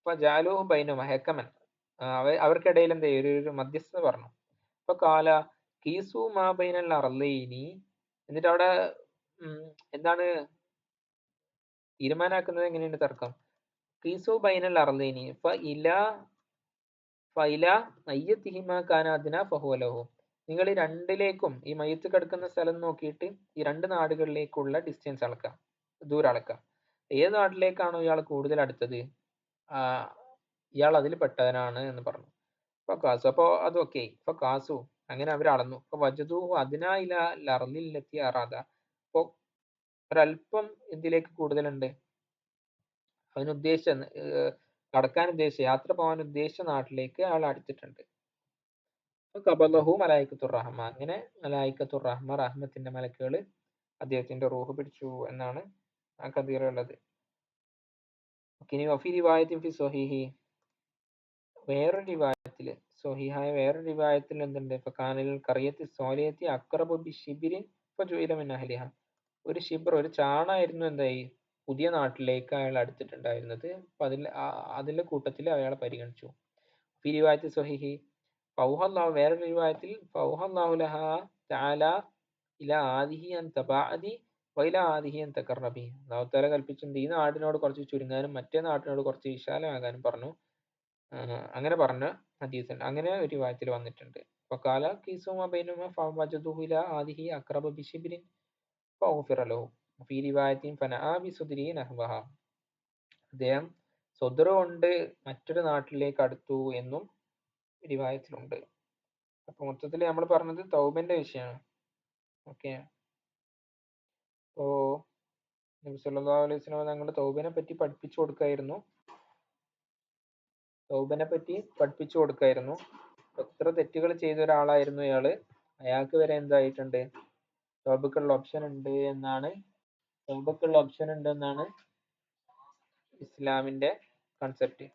Speaker 1: ഫജഅലുഹു ബൈനഹും ഹക്കമൻ, അവർക്കിടയിൽ എന്ത് ചെയ്യും, ഒരു മധ്യസ്ഥത പറഞ്ഞു. അപ്പൊ കാല കീസു മാ ബൈനൽ അർളൈനി, എന്നിട്ട് അവിടെ എന്താണ് തീരുമാനാക്കുന്നത്, എങ്ങനെയുണ്ട് തർക്കം. കീസു ബൈനൽ അർളൈനി ഫൈല അയ്യത്തിഹിമ കാന അദ്ന ഫഹുവ ലഹു. നിങ്ങൾ ഈ രണ്ടിലേക്കും, ഈ മയ്യത്ത് കിടക്കുന്ന സ്ഥലം നോക്കിയിട്ട് ഈ രണ്ട് നാടുകളിലേക്കുള്ള ഡിസ്റ്റൻസ് അളക്കാം, ദൂരം അളക്കാം. ഏത് നാട്ടിലേക്കാണോ ഇയാൾ കൂടുതൽ അടുത്തത്, ഇയാൾ അതിൽ പെട്ടവനാണ് എന്ന് പറഞ്ഞു. അപ്പൊ കാസു, അപ്പൊ അതൊക്കെ ഇപ്പൊ കാസു, അങ്ങനെ അവർ അളന്നു. അപ്പൊ വജദു അതിനായില്ല ലർലില്ലെത്തി അറാദ. അപ്പൊ ഒരല്പം എന്തിലേക്ക് കൂടുതലുണ്ട്, അവനുദ്ദേശിച്ച കടക്കാൻ ഉദ്ദേശിച്ച, യാത്ര പോകാൻ ഉദ്ദേശിച്ച നാട്ടിലേക്ക് അയാൾ അടുത്തിട്ടുണ്ട്. ഖബലഹു മലായിക്കത്തുർ റഹ്മ, അങ്ങനെ മലായിക്കത്തുർ റഹ്മ, റഹ്മത്തിന്റെ മലക്കുകൾ അദ്ദേഹത്തിന്റെ റൂഹ് പിടിച്ചു എന്നാണ് ആ കഥയിലുള്ളത്. ഇനി വഫി റിവായത്തിൻ ഫി സ്വഹീഹി, വേറൊരു റിവായത്തില് സ്വഹീഹായ വേറൊരു റിവായത്തിൽ എന്തുണ്ട്? ഇപ്പൊ കാനൽ കറിയത്തി സോലിയത്തി അക്റബു ബി ഷിബിരിൻ ഇപ്പൊ ജുയില അഹ്ലിഹ. ഒരു ഷിബർ ഒരു ചാണായിരുന്നു എന്തായി പുതിയ നാട്ടിലേക്ക് അയാൾ അടുത്തിട്ടുണ്ടായിരുന്നത്. അപ്പൊ അതിന്റെ കൂട്ടത്തിൽ അയാളെ പരിഗണിച്ചു. ഈ റിവായത്ത് സ്വഹീഹി ഫൗഹല്ലാഹു വേറൊരു റിവായത്തിൽ ഫൗഹല്ലാഹു ലഹാ തആല ഇലാ ആദിഹി അൻ തബഅദി വഇലാ ആദിഹി അൻ തഖറബി. അല്ലാഹു തആല കൽപ്പിച്ചിട്ടുണ്ട് ഈ നാടിനോട് കുറച്ച് ചുരുങ്ങാനും മറ്റേ നാട്ടിനോട് കുറച്ച് വിശാലമാകാനും പറഞ്ഞു. അങ്ങനെ പറഞ്ഞ ഹദീസ് ഉണ്ട്. അങ്ങനെ ഒരു റിവായത്തിൽ വന്നിട്ടുണ്ട്. ഫഖാല ഖീസുമാ ബൈനഹുമാ ഫവജദുഹു ഇലാ ആദിഹി അഖറബ ബിശിബ്രിൻ ഫഉഫിറ ലഹു ഫീ റിവായത്തിൻ ഫനആ ബിസുദ്രിഹി നഹ്വഹ. അദ്ദേഹം സ്വദർ കൊണ്ട് മറ്റൊരു നാട്ടിലേക്ക് അടുത്തു എന്നും റിവായത്തിലുണ്ട്. അപ്പൊ മൊത്തത്തിൽ നമ്മൾ പറഞ്ഞത് തൗബന്റെ വിഷയമാണ്. ഓക്കെ, അപ്പോ നബി സല്ലല്ലാഹു അലൈഹി വസല്ലം തങ്ങൾ തൗബനെ പറ്റി പഠിപ്പിച്ചു കൊടുക്കായിരുന്നു. എത്ര തെറ്റുകൾ ചെയ്ത ഒരാളായിരുന്നു അയാള്. അയാൾക്ക് വരെ എന്തായിട്ടുണ്ട്, തൗബക്കുള്ള ഓപ്ഷൻ ഉണ്ട് എന്നാണ് ഇസ്ലാമിന്റെ കൺസെപ്റ്റ്.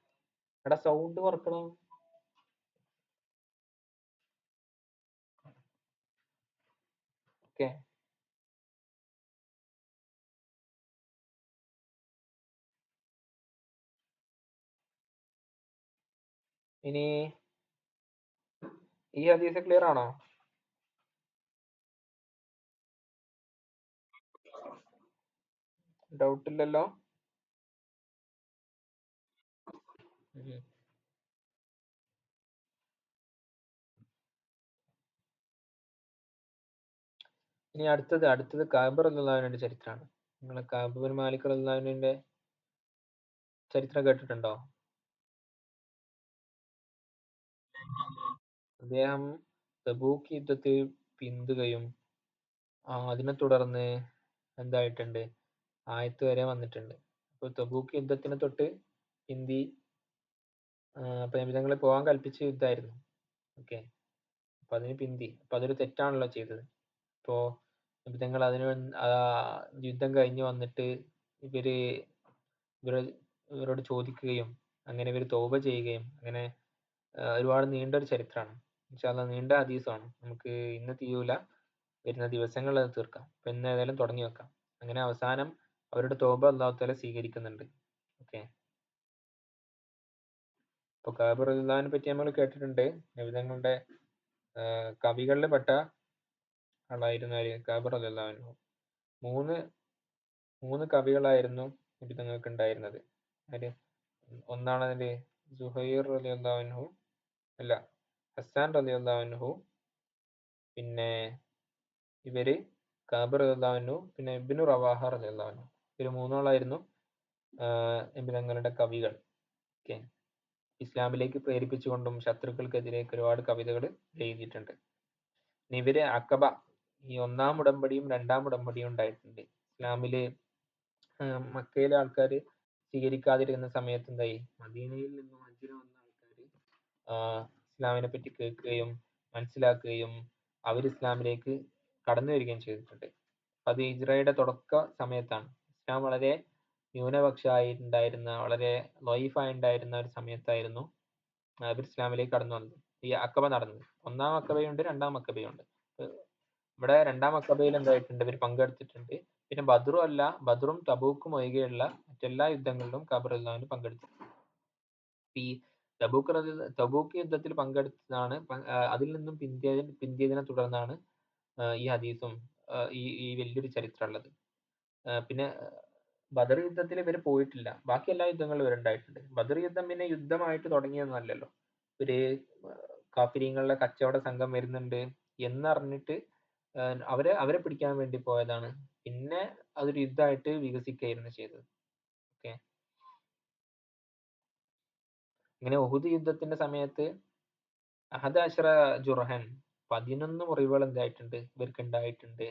Speaker 1: എടാ സൗണ്ട് കുറക്കണം. ഓക്കെ, ഇനി ഈ ഹദീസ് ക്ലിയർ ആണോ? ഡൗട്ട് ഇല്ലല്ലോ? ഇനി അടുത്തത് കഅബ് റളിയല്ലാഹുവിന്റെ ചരിത്രമാണ്. നിങ്ങൾ കഅബ് ബിൻ മാലിക് റളിയല്ലാഹുവിന്റെ ചരിത്രം കേട്ടിട്ടുണ്ടോ? അദ്ദേഹം തബൂക്ക് യുദ്ധത്തിൽ പിന്തുകയും അതിനെ തുടർന്ന് എന്തായിട്ടുണ്ട്, ആയത്ത് വരെ വന്നിട്ടുണ്ട്. അപ്പൊ തബൂക്ക് യുദ്ധത്തിനെ തൊട്ട് പിന്തി അപ്പൊ നബിതങ്ങളെ പോകാൻ കൽപ്പിച്ച യുദ്ധമായിരുന്നു. ഓക്കെ, അപ്പൊ അതിന് പിന്തി. അപ്പൊ അതൊരു തെറ്റാണല്ലോ ചെയ്തത്. ഇപ്പോ നബിതങ്ങൾ യുദ്ധം കഴിഞ്ഞ് വന്നിട്ട് ഇവരോട് ചോദിക്കുകയും അങ്ങനെ ഇവർ തൗബ ചെയ്യുകയും അങ്ങനെ ഒരുപാട് നീണ്ട ഒരു ചരിത്രമാണ്. ഇൻഷാ അല്ലാഹ് നീണ്ട ഹദീസാണ്. നമുക്ക് ഇന്ന് തീരൂല, വരുന്ന ദിവസങ്ങളിൽ അത് തീർക്കാം. അപ്പൊ ഇന്ന് ഏതായാലും തുടങ്ങി വെക്കാം. അങ്ങനെ അവസാനം അവരുടെ തൗബ അല്ലാഹു തആല സ്വീകരിക്കുന്നുണ്ട്. ഓക്കെ, ഇപ്പൊ കഅബ് റളിയല്ലാഹുവിനെ പറ്റി നമ്മൾ കേട്ടിട്ടുണ്ട്. നബിതങ്ങളുടെ കവികളിൽ പെട്ട ആളായിരുന്നു കഅബ് റളിയല്ലാഹു അൻഹു. മൂന്ന് കവികളായിരുന്നു നബിതങ്ങൾക്ക് ഉണ്ടായിരുന്നത്. അതില് ഒന്നാണ് അതില് സുഹൈർ റളിയല്ലാഹു അൻഹു, അല്ല ഹസ്സാൻ റളിയല്ലാഹു അൻഹു, പിന്നെ ഇവര് കഅബ് റളിയല്ലാഹു അൻഹു, പിന്നെ ഇബ്നു റവാഹ റളിയല്ലാഹു അൻഹു. ഇവര് മൂന്നാളായിരുന്നു നബിതങ്ങളുടെ കവികൾ. ഓക്കെ, ഇസ്ലാമിലേക്ക് പ്രേരിപ്പിച്ചുകൊണ്ടും ശത്രുക്കൾക്കെതിരെ ഒരുപാട് കവിതകൾ എഴുതിയിട്ടുണ്ട്. ഇവര് അക്കബ, ഈ ഒന്നാം ഉടമ്പടിയും രണ്ടാം ഉടമ്പടിയും ഉണ്ടായിട്ടുണ്ട്. ഇസ്ലാമില് മക്കയിലെ ആൾക്കാർ സ്വീകരിക്കാതിരുന്ന സമയത്ത് എന്തായി, മദീനയിൽ നിന്നും ഹജ്ജിന് വന്ന ആൾക്കാർ ഇസ്ലാമിനെ പറ്റി കേൾക്കുകയും മനസ്സിലാക്കുകയും അവർ ഇസ്ലാമിലേക്ക് കടന്നു വരികയും ചെയ്തിട്ടുണ്ട്. അത് ഹിജ്റയുടെ തുടക്ക സമയത്താണ്. ഇസ്ലാം വളരെ ന്യൂനപക്ഷമായി ഉണ്ടായിരുന്ന, വളരെ ലൈഫായി ഉണ്ടായിരുന്ന ഒരു സമയത്തായിരുന്നു അവർ ഇസ്ലാമിലേക്ക് കടന്നു വന്നത്. ഈ അക്കബ നടന്നത്. ഒന്നാം അക്കബയുണ്ട്, രണ്ടാം അക്കബയുണ്ട്. ഇവിടെ രണ്ടാം അക്കബയിൽ എന്തായിട്ടുണ്ട്, ഇവർ പങ്കെടുത്തിട്ടുണ്ട്. പിന്നെ ബദറും തബൂക്കും ഒഴികെയുള്ള മറ്റെല്ലാ യുദ്ധങ്ങളിലും കഅബ് റളിയല്ലാഹു പങ്കെടുത്തിട്ടുണ്ട്. ഈ തബൂക്ക് യുദ്ധത്തിൽ പങ്കെടുത്തതാണ്. അതിൽ നിന്നും പിന്തിയതിനെ തുടർന്നാണ് ഈ ഹദീസും ഈ വലിയൊരു ചരിത്രം ഉള്ളത്. പിന്നെ ബദർ യുദ്ധത്തിൽ ഇവർ പോയിട്ടില്ല. ബാക്കി എല്ലാ യുദ്ധങ്ങളിലും ഇവരുണ്ടായിട്ടുണ്ട്. ബദർ യുദ്ധം പിന്നെ യുദ്ധമായിട്ട് തുടങ്ങിയൊന്നുമല്ലല്ലോ. ഒരു കാഫിര്യങ്ങളുടെ കച്ചവട സംഘം വരുന്നുണ്ട് എന്നറിഞ്ഞിട്ട് അവരെ പിടിക്കാൻ വേണ്ടി പോയതാണ്. പിന്നെ അതൊരു യുദ്ധമായിട്ട് വികസിക്കുകയായിരുന്നു ചെയ്തത്. ഓക്കെ, ഇങ്ങനെ ഉഹുദ് യുദ്ധത്തിന്റെ സമയത്ത് അഹദ അശ്ര ജുർഹൻ 11 മുറിവുകൾ എന്തായിട്ടുണ്ട്, ഇവർക്ക് ഉണ്ടായിട്ടുണ്ട്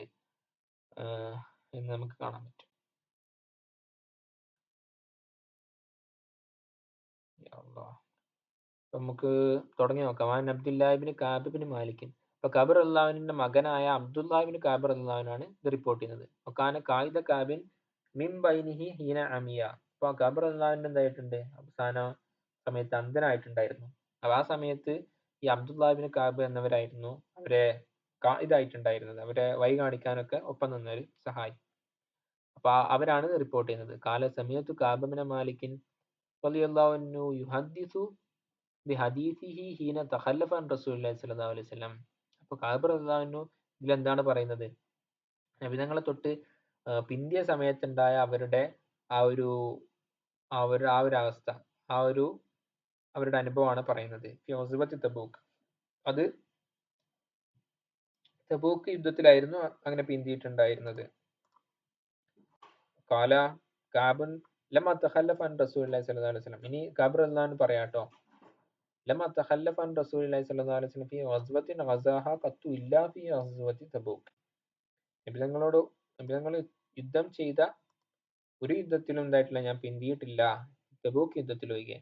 Speaker 1: എന്ന് നമുക്ക് കാണാൻ പറ്റും. നമുക്ക് തുടങ്ങി നോക്കാം. അബ്ദുല്ലാഹിബിൻ കഅബ് ബിൻ മാലിക്. അപ്പൊ കഅബ് റളിയല്ലാഹുവിന്റെ മകനായ അബ്ദുല്ലാഹിബിൻ കഅബ് റളിയല്ലാഹുവിനാണ് ഇത് റിപ്പോർട്ട് ചെയ്യുന്നത്. ഒക്കാന കായിദ കഅബിൻ മിൻ ബൈനിഹി ഹീന അമിയ. അപ്പൊ കഅബ് റളിയല്ലാഹുവിന്റെ എന്തായിട്ടുണ്ട്, അവസാന സമയത്ത് അന്ധനായിട്ടുണ്ടായിരുന്നു. അപ്പൊ ആ സമയത്ത് ഈ അബ്ദുല്ലാഹിബ്നു കഅബ് എന്നവരായിരുന്നു അവരെ ഇതായിട്ടുണ്ടായിരുന്നത്, അവരെ വഴി കാണിക്കാനൊക്കെ ഒപ്പം നിന്നൊരു സഹായി. അപ്പൊ അവരാണ് റിപ്പോർട്ട് ചെയ്യുന്നത്, കാല സമയത്തു കഅബ് ഇബ്നു മാലിക്കിൻ റളിയല്ലാഹു അൻഹു യുഹദ്ദിസു ബിഹദീസിഹി ഹീന തഖല്ലഫ അൻ റസൂലുള്ളാഹി സ്വല്ലല്ലാഹു അലൈഹി വസല്ലം. അപ്പൊ കഅബ് റളിയല്ലാഹു അൻഹു ഇതിലെന്താണ് പറയുന്നത്, നബിതങ്ങളെ തൊട്ട് പിന്തിയ സമയത്തുണ്ടായ അവരുടെ ആ ഒരു ആ ഒരു അവസ്ഥ, ആ ഒരു അവരുടെ അനുഭവമാണ് പറയുന്നത്. ഫി തബൂക്ക്, അത് തബൂക്ക് യുദ്ധത്തിലായിരുന്നു അങ്ങനെ പിന്തിയിട്ടുണ്ടായിരുന്നത്. കാല കാബൻ ലമ തഖല്ലഫ അൻ റസൂലുള്ളാഹി സ്വല്ലല്ലാഹു അലൈഹി വസല്ലം. ഇനി കഅബ് റളിയല്ലാഹു അൻഹു പറയാട്ടോ, ലമ തഖല്ലഫ അൻ റസൂലുള്ളാഹി സ്വല്ലല്ലാഹു അലൈഹി വസല്ലം ഫി ഗസ്വത്തിൻ ഗസാഹ ഖത്തു ഇല്ലാ ഫി ഗസ്വതി തബൂക്ക്. നബിതങ്ങൾ യുദ്ധം ചെയ്ത ഒരു യുദ്ധത്തിലും എന്തായിട്ടില്ല, ഞാൻ പിന്തിയിട്ടില്ല, തബൂക്ക് യുദ്ധത്തിൽ ഒഴികെ.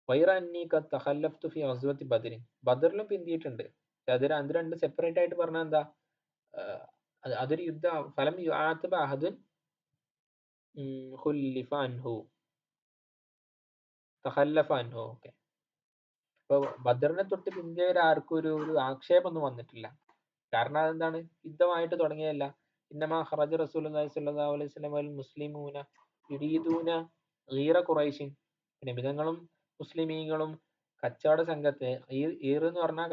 Speaker 1: വൈറ അന്നി ഖദ് തഖല്ലഫ്തു ഫി ഗസ്വതി ബദറിൻ. ബദറിലും പിന്തിയിട്ടുണ്ട്. അത് രണ്ട് സെപ്പറേറ്റ് ആയിട്ട് പറഞ്ഞാൽ എന്താ, അതൊരു യുദ്ധ ഫലം യുആതബ അഹദുൻ ഖുല്ലിഫ അൻഹു തഖല്ലഫ അൻഹു. ഓക്കെ, അപ്പൊ ബദറിനെ തൊട്ട് പിന്തിയവരാർക്കും ഒരു ആക്ഷേപമൊന്നും വന്നിട്ടില്ല. കാരണം അതെന്താണ്, യുദ്ധമായിട്ട് തുടങ്ങിയതല്ല. ഇന്നമാ ഖറജ റസൂലുള്ളാഹി സ്വല്ലല്ലാഹു അലൈഹി വസല്ലം വൽ മുസ്ലിമൂന യുരീദൂന ഗീറ ഖുറൈശിൻ. നബിതങ്ങളും മുസ്ലിമീങ്ങളും കച്ചവട സംഘത്തെ, ഈർ എന്ന് പറഞ്ഞാൽ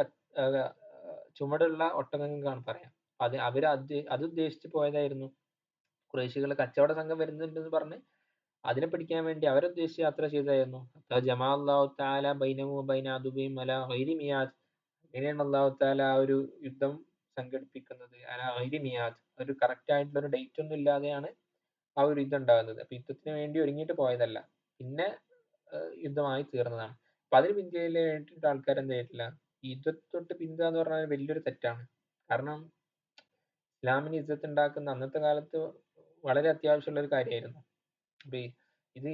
Speaker 1: ചുമടുള്ള ഒട്ടകങ്ങൾക്കാണ് പറയാം, അവര് അത് ഉദ്ദേശിച്ച് പോയതായിരുന്നു. ഖുറൈശികൾ കച്ചവട സംഘം വരുന്നുണ്ടെന്ന് പറഞ്ഞ് അതിനെ പിടിക്കാൻ വേണ്ടി അവരുദ്ദേശിച്ച് യാത്ര ചെയ്തതായിരുന്നു. ജമാ അല്ലാഹു തആല ബൈനഹു വബൈന അദുബിഹിം അലാ ഗൈരി മിയാദ്. അങ്ങനെയാണ് അല്ലാഹു തആല ആ ഒരു യുദ്ധം സംഘടിപ്പിക്കുന്നത്, അലാ ഗൈരി മിയാദ്, ഒരു കറക്റ്റ് ആയിട്ടുള്ള ഒരു ഡേറ്റ് ഒന്നും ഇല്ലാതെയാണ് ആ ഒരു യുദ്ധം ഉണ്ടാകുന്നത്. അപ്പൊ യുദ്ധത്തിന് വേണ്ടി ഒരുങ്ങിയിട്ട് പോയതല്ല, പിന്നെ യുദ്ധമായി തീർന്നതാണ്. അപ്പൊ അതിന് പിന്തിയതിൽ വേണ്ടിയിട്ട് ആൾക്കാർ എന്ത് ചെയ്തിട്ടില്ല, ഈ യുദ്ധത്തൊട്ട് പിന്തുക എന്ന് പറഞ്ഞാൽ വലിയൊരു തെറ്റാണ്. കാരണം ഇസ്ലാമിന് ഇസ്സത്ത് ഉണ്ടാക്കുന്ന അന്നത്തെ കാലത്ത് വളരെ അത്യാവശ്യമുള്ള ഒരു കാര്യമായിരുന്നു. അപ്പൊ ഇത്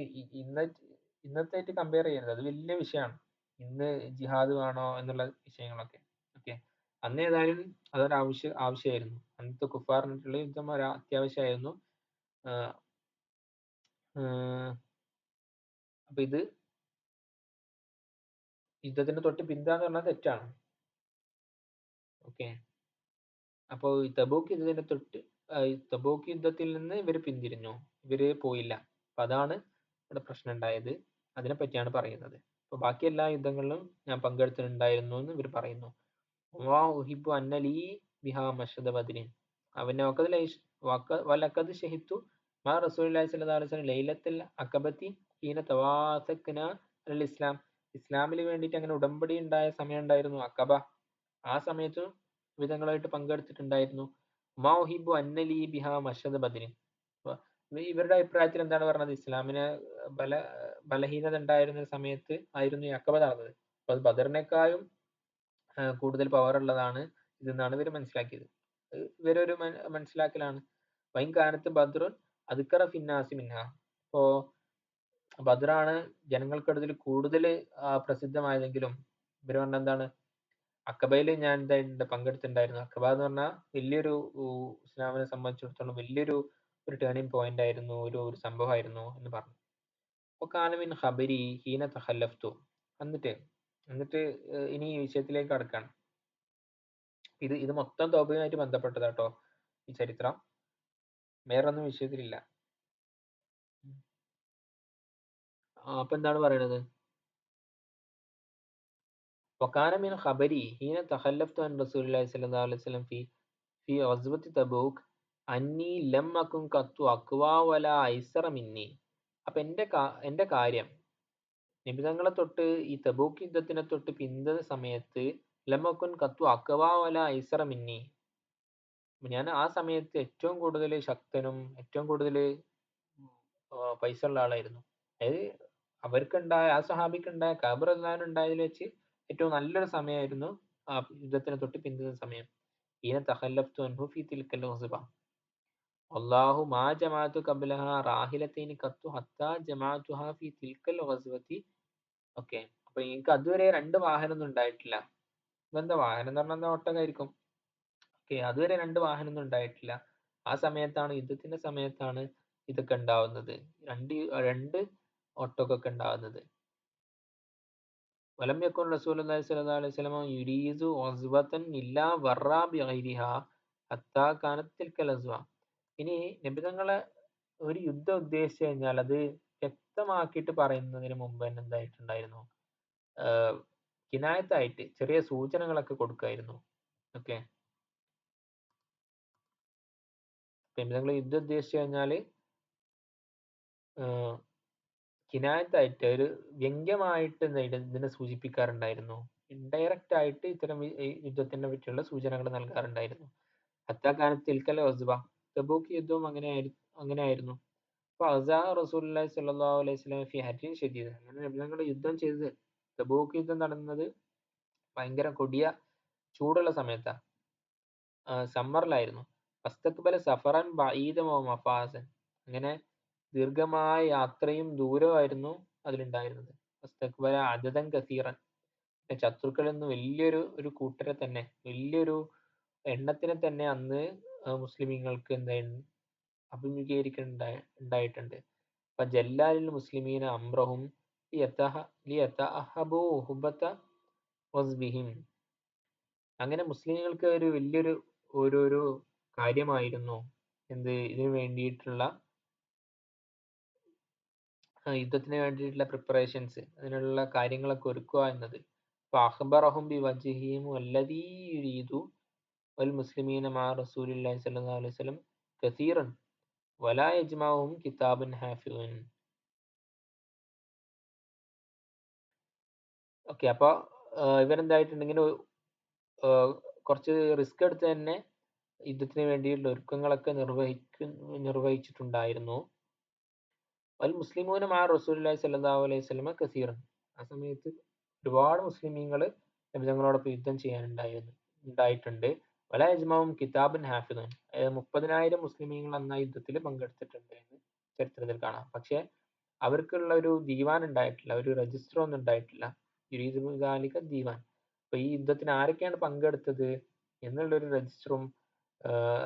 Speaker 1: ഇന്നത്തെ കമ്പയർ ചെയ്യരുത്, അത് വലിയ വിഷയമാണ്. ഇന്ന് ജിഹാദ് വേണോ എന്നുള്ള വിഷയങ്ങളൊക്കെ. ഓക്കെ, അന്ന് ഏതായാലും അതൊരു ആവശ്യമായിരുന്നു. അന്നത്തെ കുഫാറിനായിട്ടുള്ള യുദ്ധം ഒരു അത്യാവശ്യമായിരുന്നു. അപ്പൊ ഇത് യുദ്ധത്തിന് തൊട്ട് പിന്താന്ന് പറഞ്ഞാൽ തെറ്റാണ്. ഓക്കെ, അപ്പോ ഈ തബൂക്ക് യുദ്ധത്തിൽ നിന്ന് ഇവർ പിന്തിരിഞ്ഞു, ഇവര് പോയില്ല. അപ്പൊ അതാണ് ഇവിടെ പ്രശ്നം ഉണ്ടായത്. അതിനെ പറ്റിയാണ് പറയുന്നത്. അപ്പൊ ബാക്കി എല്ലാ യുദ്ധങ്ങളിലും ഞാൻ പങ്കെടുത്തിട്ടുണ്ടായിരുന്നു എന്ന് ഇവർ പറയുന്നു. ഉഹിബ്ബു അന്ന ലീ ബിഹാ മശ്ഹദ ബദ്രിൻ. അവന്റെ വലഖദ് ശഹിദ്തു മാ റസൂലുള്ളാഹി സ്വല്ലല്ലാഹു അലൈഹി വസല്ലം ലൈലത്തുൽ അഖബത്തി ഹീന തവാസഖ്ന അൽ ഇസ്ലാം. ഇസ്ലാമിൽ വേണ്ടിയിട്ട് അങ്ങനെ ഉടമ്പടി ഉണ്ടായ സമയം ഉണ്ടായിരുന്നു അഖബ. ആ സമയത്ത് വിധങ്ങളായിട്ട് പങ്കെടുത്തിട്ടുണ്ടായിരുന്നു. മാ ഉഹിബ്ബു അന്ന ലീ ബിഹാ മശ്ഹദ ബദ്രിൻ. ഇവരുടെ അഭിപ്രായത്തിൽ എന്താണ് പറഞ്ഞത്, ഇസ്ലാമിന് ബലഹീനത ഉണ്ടായിരുന്ന സമയത്ത് ആയിരുന്നു ഈ അഖബ നടന്നത്. അപ്പൊ അത് ബദറിനേക്കാളും കൂടുതൽ പവർ ഉള്ളതാണ് ഇതെന്നാണ് ഇവർ മനസ്സിലാക്കിയത്. ഇവരൊരു മനസ്സിലാക്കലാണ്. വൈകാനത്ത് ബദ്റുൻ അദ്കറ ഫിന്നാസി മിൻഹ. ഇപ്പോ ബദ്റാണ് ജനങ്ങൾക്കിടയിൽ കൂടുതൽ പ്രസിദ്ധമായതെങ്കിലും ഇവർ പറഞ്ഞ എന്താണ്, അക്കബയിൽ ഞാൻ എന്തായിട്ടുണ്ട്, പങ്കെടുത്തിട്ടുണ്ടായിരുന്നു. അക്കബ എന്ന് പറഞ്ഞാൽ വലിയൊരു ഇസ്ലാമിനെ സംബന്ധിച്ചിടത്തോളം വലിയൊരു ടേണിംഗ് പോയിന്റ് ആയിരുന്നു, ഒരു സംഭവമായിരുന്നു എന്ന് പറഞ്ഞു. അപ്പൊ കാലമിൻ ഖബരി ഹീന തഖല്ലഫ്തു. എന്നിട്ട് ഇനി ഈ വിഷയത്തിലേക്ക് കടക്കാണ്. ഇത് മൊത്തം തൗബയുമായിട്ട് ബന്ധപ്പെട്ടതാട്ടോ ഈ ചരിത്രം, വേറൊന്നും വിഷയത്തിലില്ല. അപ്പൊ എന്താണ് പറയണത്, وكان من خبري حين تخلفت عن رسول الله صلى الله عليه وسلم في غزوة تبوك أني لم أكن قط أقوى ولا أيسر مني. അപ്പൊ എന്റെ കാര്യം, നിബിധങ്ങളെ തൊട്ട് ഈ തബൂക്ക് യുദ്ധത്തിനെ തൊട്ട് പിന്തുന്ന സമയത്ത് ലമക്കുൻ കത്തു അക്വാ വല ഐസറ മിന്നി, ഞാൻ ആ സമയത്ത് ഏറ്റവും കൂടുതൽ ശക്തനും ഏറ്റവും കൂടുതൽ പൈസ ഉള്ള ആളായിരുന്നു. അതായത് അവർക്കുണ്ടായ ആ സഹാബിക്കുണ്ടായ കഅബ് റളിയല്ലാഹു ഉണ്ടായതിൽ വെച്ച് ഏറ്റവും നല്ലൊരു സമയമായിരുന്നു ആ യുദ്ധത്തിനെ തൊട്ട് പിന്തുന്ന സമയം. ഹീന തഖല്ലഫ്തു അൻഹു ഫീ തിൽക്കൽ ഗസ്വ അല്ലാഹു മാ ജമഅതു ഖബ്ലഹാ റാഹിലതൈനി ഖത്തു ഹത്താ ജമഅതുഹാ ഫീ തിൽക്കൽ ഗസ്വതി. ഓക്കെ, അപ്പൊ എനിക്ക് അതുവരെ രണ്ട് വാഹനം ഒന്നും ഉണ്ടായിട്ടില്ല. ഇതെന്താ വാഹനം എന്ന് പറഞ്ഞാൽ എന്താ, ഒട്ടകമായിരിക്കും. ഓക്കെ, അതുവരെ രണ്ട് വാഹനം ഒന്നും ഉണ്ടായിട്ടില്ല. ആ സമയത്താണ്, യുദ്ധത്തിന്റെ സമയത്താണ് ഇതൊക്കെ ഉണ്ടാവുന്നത്, രണ്ട് ഒട്ടകമൊക്കെ ഉണ്ടാവുന്നത്. വലം യക്കുൻ റസൂലുള്ളാഹി സ്വല്ലല്ലാഹു അലൈഹി വസല്ലം യുരീദു ഉസ്വതൻ ഇല്ലാ വറ ബിഗൈരിഹാ ഹത്താ കാനത് തിൽക്കൽ അസ്വ. ഇനി നബി തങ്ങളെ ഒരു യുദ്ധം ഉദ്ദേശിച്ചു കഴിഞ്ഞാൽ അത് വ്യക്തമാക്കിയിട്ട് പറയുന്നതിന് മുമ്പ് തന്നെ എന്തായിട്ടുണ്ടായിരുന്നു, കിനായത്തായിട്ട് ചെറിയ സൂചനകളൊക്കെ കൊടുക്കുമായിരുന്നു. ഓക്കെ, നബി തങ്ങൾ യുദ്ധം ഉദ്ദേശിച്ചു കഴിഞ്ഞാല് കിനായത്തായിട്ട് ഒരു വ്യംഗ്യമായിട്ട് ഇതിനെ സൂചിപ്പിക്കാറുണ്ടായിരുന്നു. ഇൻഡയറക്റ്റ് ആയിട്ട് ഇത്തരം ഈ യുദ്ധത്തിനെ പറ്റിയുള്ള സൂചനകൾ നൽകാറുണ്ടായിരുന്നു. ഹത്താക്കാനത്ത് തിൽക്കൽ ഒസ്ബ, തബൂക്ക് യുദ്ധവും അങ്ങനെയായിരുന്നു. അപ്പൊ അസാ റസൂലുള്ളാഹി സ്വല്ലല്ലാഹു അലൈഹി വസല്ലം ഫി ഹർരിൻ ഷദീദ്, അങ്ങനെ നബി തങ്ങൾ യുദ്ധം ചെയ്തത്, തബൂക്ക് യുദ്ധം നടന്നത് ഭയങ്കര കൊടിയ ചൂടുള്ള സമയത്താ, സമ്മറിലായിരുന്നു. ഫസ്തഖ്ബല സഫറൻ ബഈദൻ വ മഫാസൻ, അങ്ങനെ ദീർഘമായ യാത്രയും ദൂരമായിരുന്നു അതിലുണ്ടായിരുന്നത്. ഫസ്തഖ്ബല അദദൻ കസീറൻ, ശത്രുക്കളിൽ നിന്ന് വലിയൊരു കൂട്ടരെ തന്നെ, വലിയൊരു എണ്ണത്തിനെ തന്നെ അന്ന് മുസ്ലിമീങ്ങൾക്ക് എന്തായിരുന്നു ഉണ്ടായിട്ടുണ്ട്. അപ്പൊ ജല്ലാലിൽ മുസ്ലിമീന അംറഹും ലിയതഅഹബു ഹുബത വസ്ബിഹിം, അങ്ങനെ മുസ്ലിങ്ങൾക്ക് ഒരു വലിയൊരു ഒരു കാര്യമായിരുന്നു ഇതിനു വേണ്ടിയിട്ടുള്ള യുദ്ധത്തിന് വേണ്ടിയിട്ടുള്ള പ്രിപ്പറേഷൻസ്, അതിനുള്ള കാര്യങ്ങളൊക്കെ ഒരുക്കുക എന്നത്. ഫഅഖ്ബറഹും ബിവജ്ഹിഹിം വല്ലദീ യുരീദു വൽ മുസ്ലിമീന മഅ റസൂലില്ലാഹി സ്വല്ലല്ലാഹു അലൈഹി വസല്ലം കസീറൻ വലാ യജ്മഉഹും കിതാബുൻ ഹാഫിളുൻ. ഓക്കെ, അപ്പൊ ഇവരെന്തായിട്ടുണ്ട്, ഇങ്ങനെ കുറച്ച് റിസ്ക് എടുത്ത് തന്നെ യുദ്ധത്തിന് വേണ്ടിയിട്ടുള്ള ഒരുക്കങ്ങളൊക്കെ നിർവഹിച്ചിട്ടുണ്ടായിരുന്നു. വൽ മുസ്ലിമൂന മഅ റസൂലില്ലാഹി സ്വല്ലല്ലാഹു അലൈഹി വസല്ലം കസീറൻ, ആ സമയത്ത് ഒരുപാട് മുസ്ലിമീങ്ങൾ നബി തങ്ങളോടൊപ്പം യുദ്ധം ഉണ്ടായിട്ടുണ്ട്. വലാ യജ്മഉഹും കിതാബുൻ ഹാഫിളുൻ, 30,000 മുസ്ലിമീങ്ങൾ അന്ന് ആ യുദ്ധത്തിൽ പങ്കെടുത്തിട്ടുണ്ട് എന്ന് ചരിത്രത്തിൽ കാണാം. പക്ഷെ അവർക്കുള്ള ഒരു ദീവാൻ ഉണ്ടായിട്ടില്ല, ഒരു രജിസ്റ്റർ ഒന്നും ഉണ്ടായിട്ടില്ല. യുരീദു ദാലിക ദീവാൻ. അപ്പൊ ഈ യുദ്ധത്തിന് ആരൊക്കെയാണ് പങ്കെടുത്തത് എന്നുള്ളൊരു രജിസ്റ്ററും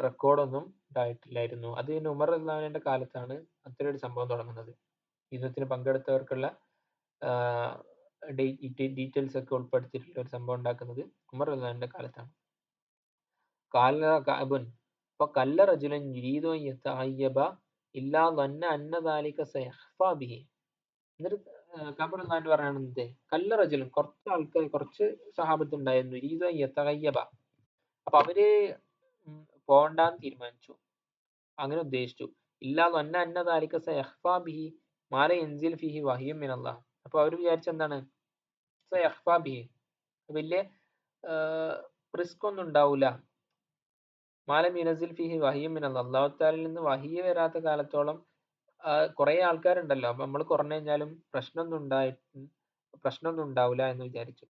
Speaker 1: റെക്കോർഡൊന്നും ഉണ്ടായിട്ടില്ലായിരുന്നു. അത് ഉമർ റളിയല്ലാഹുവിന്റെ കാലത്താണ് അത്തരം ഒരു സംഭവം തുടങ്ങുന്നത്. യുദ്ധത്തിന് പങ്കെടുത്തവർക്കുള്ള ഡീറ്റെയിൽസ് ഒക്കെ ഉൾപ്പെടുത്തിയിട്ടുള്ള ഒരു സംഭവം ഉണ്ടാക്കുന്നത് ഉമർ റളിയല്ലാഹുവിന്റെ കാലത്താണ്. കാല കഅബുൻ ഫഖല്ല റജുലൻ യുരീദു അൻ യതഅയ്യബ ഇല്ലാ ളന്ന അന്ന ദാലിക സയഖ്ഫാ ബിഹി. എന്നിട്ട് കഅബ് റളിയല്ലാഹു പറയുന്നത്, കല്ല റജുലൻ, കുറച്ച് സഹാബത്ത് ഉണ്ടായിരുന്നു, യുരീദു അൻ യതഅയ്യബ, അപ്പൊ അവര് പോണ്ടാന്ന് തീരുമാനിച്ചു, അങ്ങനെ ഉദ്ദേശിച്ചു. ഇല്ലാ ളന്ന അന്ന ദാലിക സയഖ്ഫാ ബിഹി മാ ലാ യൻസിൽ ഫീഹി വഹ്യുൻ മിനല്ലാഹ്. അപ്പൊ അവർ വിചാരിച്ച എന്താണ്, സയഖ്ഫാ ബിഹി, വലിയ റിസ്ക് ഒന്നും ഉണ്ടാവൂല, മാലം യുനസിൽ ഫിഹി വഹിയും മിനല്ലാഹ്, അല്ലാഹു തആലയിൽ നിന്ന് വഹിയ വരാത്ത കാലത്തോളം കുറെ ആൾക്കാരുണ്ടല്ലോ, അപ്പൊ നമ്മൾ കുറഞ്ഞു കഴിഞ്ഞാലും പ്രശ്നമൊന്നും ഉണ്ടാവില്ല എന്ന് വിചാരിച്ചു.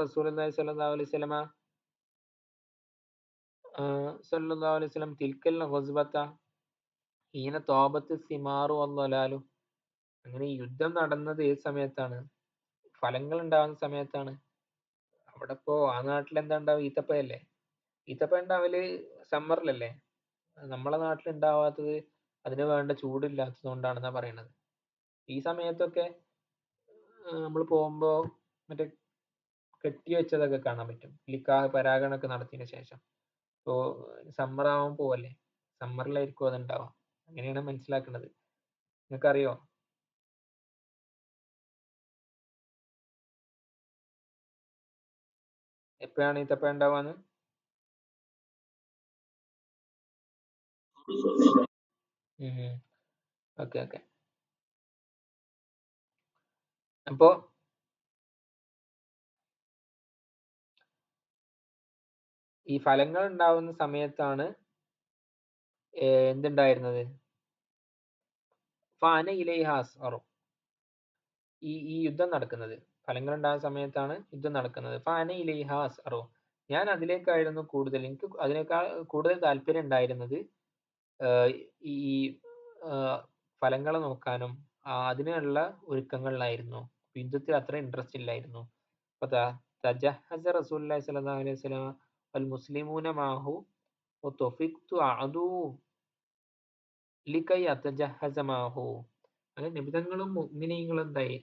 Speaker 1: റസൂലുള്ളാഹി സ്വല്ലല്ലാഹു അലൈഹി വസല്ലം തിൽക്കൽ ഗസ്വത ഹീന തോബത്ത് സിമാറു വല്ലലാലു. അങ്ങനെ ഈ യുദ്ധം നടന്നത് ഏത് സമയത്താണ്, ഫലങ്ങൾ ഉണ്ടാവുന്ന സമയത്താണ്. അവിടെ ഇപ്പോ ആ നാട്ടിൽ എന്താ ഉണ്ടാവുക, ഈത്തപ്പഴല്ലേ. ഈത്തപ്പഴം ഉണ്ടാവല് സമ്മറിലല്ലേ, നമ്മളെ നാട്ടിൽ ഉണ്ടാവാത്തത് അതിന് വേണ്ട ചൂടില്ലാത്തത് കൊണ്ടാണെന്നാ പറയണത്. ഈ സമയത്തൊക്കെ നമ്മൾ പോകുമ്പോ മറ്റേ കെട്ടി വെച്ചതൊക്കെ കാണാൻ പറ്റും, നിക്കാഹ് പരാഗണൊക്കെ നടത്തിയതിനു ശേഷം. ഇപ്പോ സമ്മർ ആവാൻ പോവല്ലേ, സമ്മറിലായിരിക്കും അത് ഉണ്ടാവുക, അങ്ങനെയാണ് മനസ്സിലാക്കുന്നത്. നിങ്ങൾക്കറിയോ എപ്പോഴാണ് ഈത്തപ്പഴം ഉണ്ടാവാന്ന്? Okay okay. അപ്പോ ഈ ഫലങ്ങൾ ഉണ്ടാവുന്ന സമയത്താണ് എന്തുണ്ടായിരുന്നത്, ഫാന ഇലൈഹാസ് അറു, ഈ യുദ്ധം നടക്കുന്നത്. ഫലങ്ങൾ ഉണ്ടാകുന്ന സമയത്താണ് യുദ്ധം നടക്കുന്നത്. ഫാന ഇലൈഹാസ് അറു, ഞാൻ അതിലേക്കായിരുന്നു കൂടുതൽ, എനിക്ക് അതിനേക്കാൾ കൂടുതൽ താല്പര്യം ഉണ്ടായിരുന്നത് ഈ ഫലങ്ങൾ നോക്കാനും അതിനുള്ള ഒരുക്കങ്ങളിലായിരുന്നു. യുദ്ധത്തിൽ അത്ര ഇൻട്രസ്റ്റ് ഇല്ലായിരുന്നു. അപ്പൊ തജഹസ റസൂലുള്ളാഹി സ്വല്ലല്ലാഹു അലൈഹി വസല്ലം വൽ മുസ്ലിമൂന മാഹു വതുഫിഖ്തു അഅദു ലികൈ അതജഹസ മാഹു. അങ്ങനെ നിബിധങ്ങളും മുഅ്മിനീങ്ങളും എന്തായി,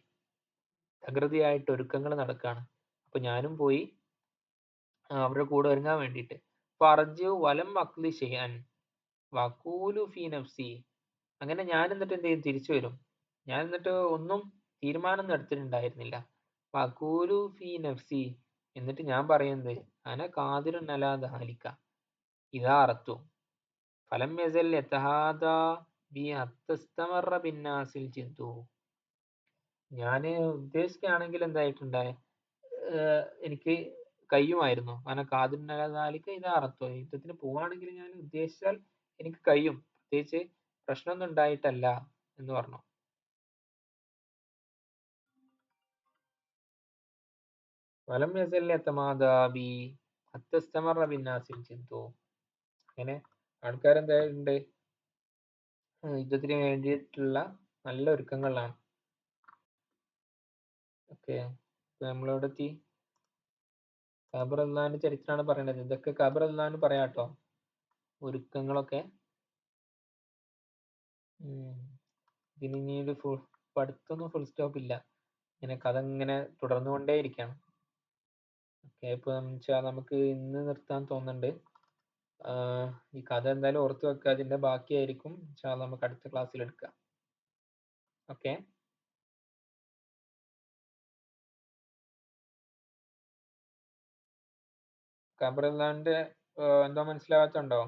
Speaker 1: തകൃതിയായിട്ട് ഒരുക്കങ്ങൾ നടക്കുകയാണ്. അപ്പൊ ഞാനും പോയി അവരുടെ കൂടെ ഒരുങ്ങാൻ വേണ്ടിയിട്ട്. ഫർജു വലം അക്ലി ഷെയ്അൻ വഖൂലു ഫീ നഫ്സി. അങ്ങനെ ഞാൻ എന്നിട്ട് എന്ത് ചെയ്യും, തിരിച്ചു വരും. ഞാൻ എന്നിട്ട് ഒന്നും തീരുമാനം എടുത്തിട്ടുണ്ടായിരുന്നില്ല. വഖൂലു ഫീ നഫ്സി, എന്നിട്ട് ഞാൻ പറയുന്നത് അന ഖാദിറുൻ അലാ ദാലിക ഇദാ അറത്തു ഫലം യസൽ യതഹാദാ ബി ഹത്ത ഇസ്തമറ ബിന്നാസിൽ ജിദ്ദു. ഞാൻ ഉദ്ദേശിക്കുകയാണെങ്കിൽ എന്തായിട്ടുണ്ടായ എനിക്ക് കഴിയുമായിരുന്നു. അങ്ങനെ കാതിനാലിക്ക് ഇത് അർത്ഥം യുദ്ധത്തിന് പോവാണെങ്കിൽ ഞാൻ ഉദ്ദേശിച്ചാൽ എനിക്ക് കഴിയും, പ്രത്യേകിച്ച് പ്രശ്നമൊന്നും ഉണ്ടായിട്ടല്ല എന്ന് പറഞ്ഞു. വലം യസല്ലി അത്തസ്തമറ ബിന്നാസിൽ ചിന്തു. അങ്ങനെ ആൾക്കാരെന്തായിട്ടുണ്ട്, യുദ്ധത്തിന് വേണ്ടിയിട്ടുള്ള നല്ല ഒരുക്കങ്ങളിലാണ്. ഓക്കെ, നമ്മളെവിടെ എത്തി? ഖബർ അള്ളാന്റെ ചരിത്രമാണ് പറയണത്. ഇതൊക്കെ ഖബർ അള്ളാന്ന് പറയാട്ടോ, ഒരുക്കങ്ങളൊക്കെ. ഇതിന് ഇനി ഒരു പഠിത്തൊന്നും ഫുൾ സ്റ്റോപ്പ് ഇല്ല, ഇങ്ങനെ കഥ ഇങ്ങനെ തുടർന്നുകൊണ്ടേ ഇരിക്കണം. ഓക്കെ, ഇപ്പൊ നമുക്ക് ഇന്ന് നിർത്താൻ തോന്നുന്നുണ്ട്. ഈ കഥ എന്തായാലും ഓർത്തു വെക്കുക, അതിന്റെ ബാക്കിയായിരിക്കും നമുക്ക് അടുത്ത ക്ലാസ്സിൽ എടുക്കാം. ഓക്കെ, ഖബർ അള്ളാന്റെ എന്തോ മനസ്സിലാവാത്തുണ്ടോ?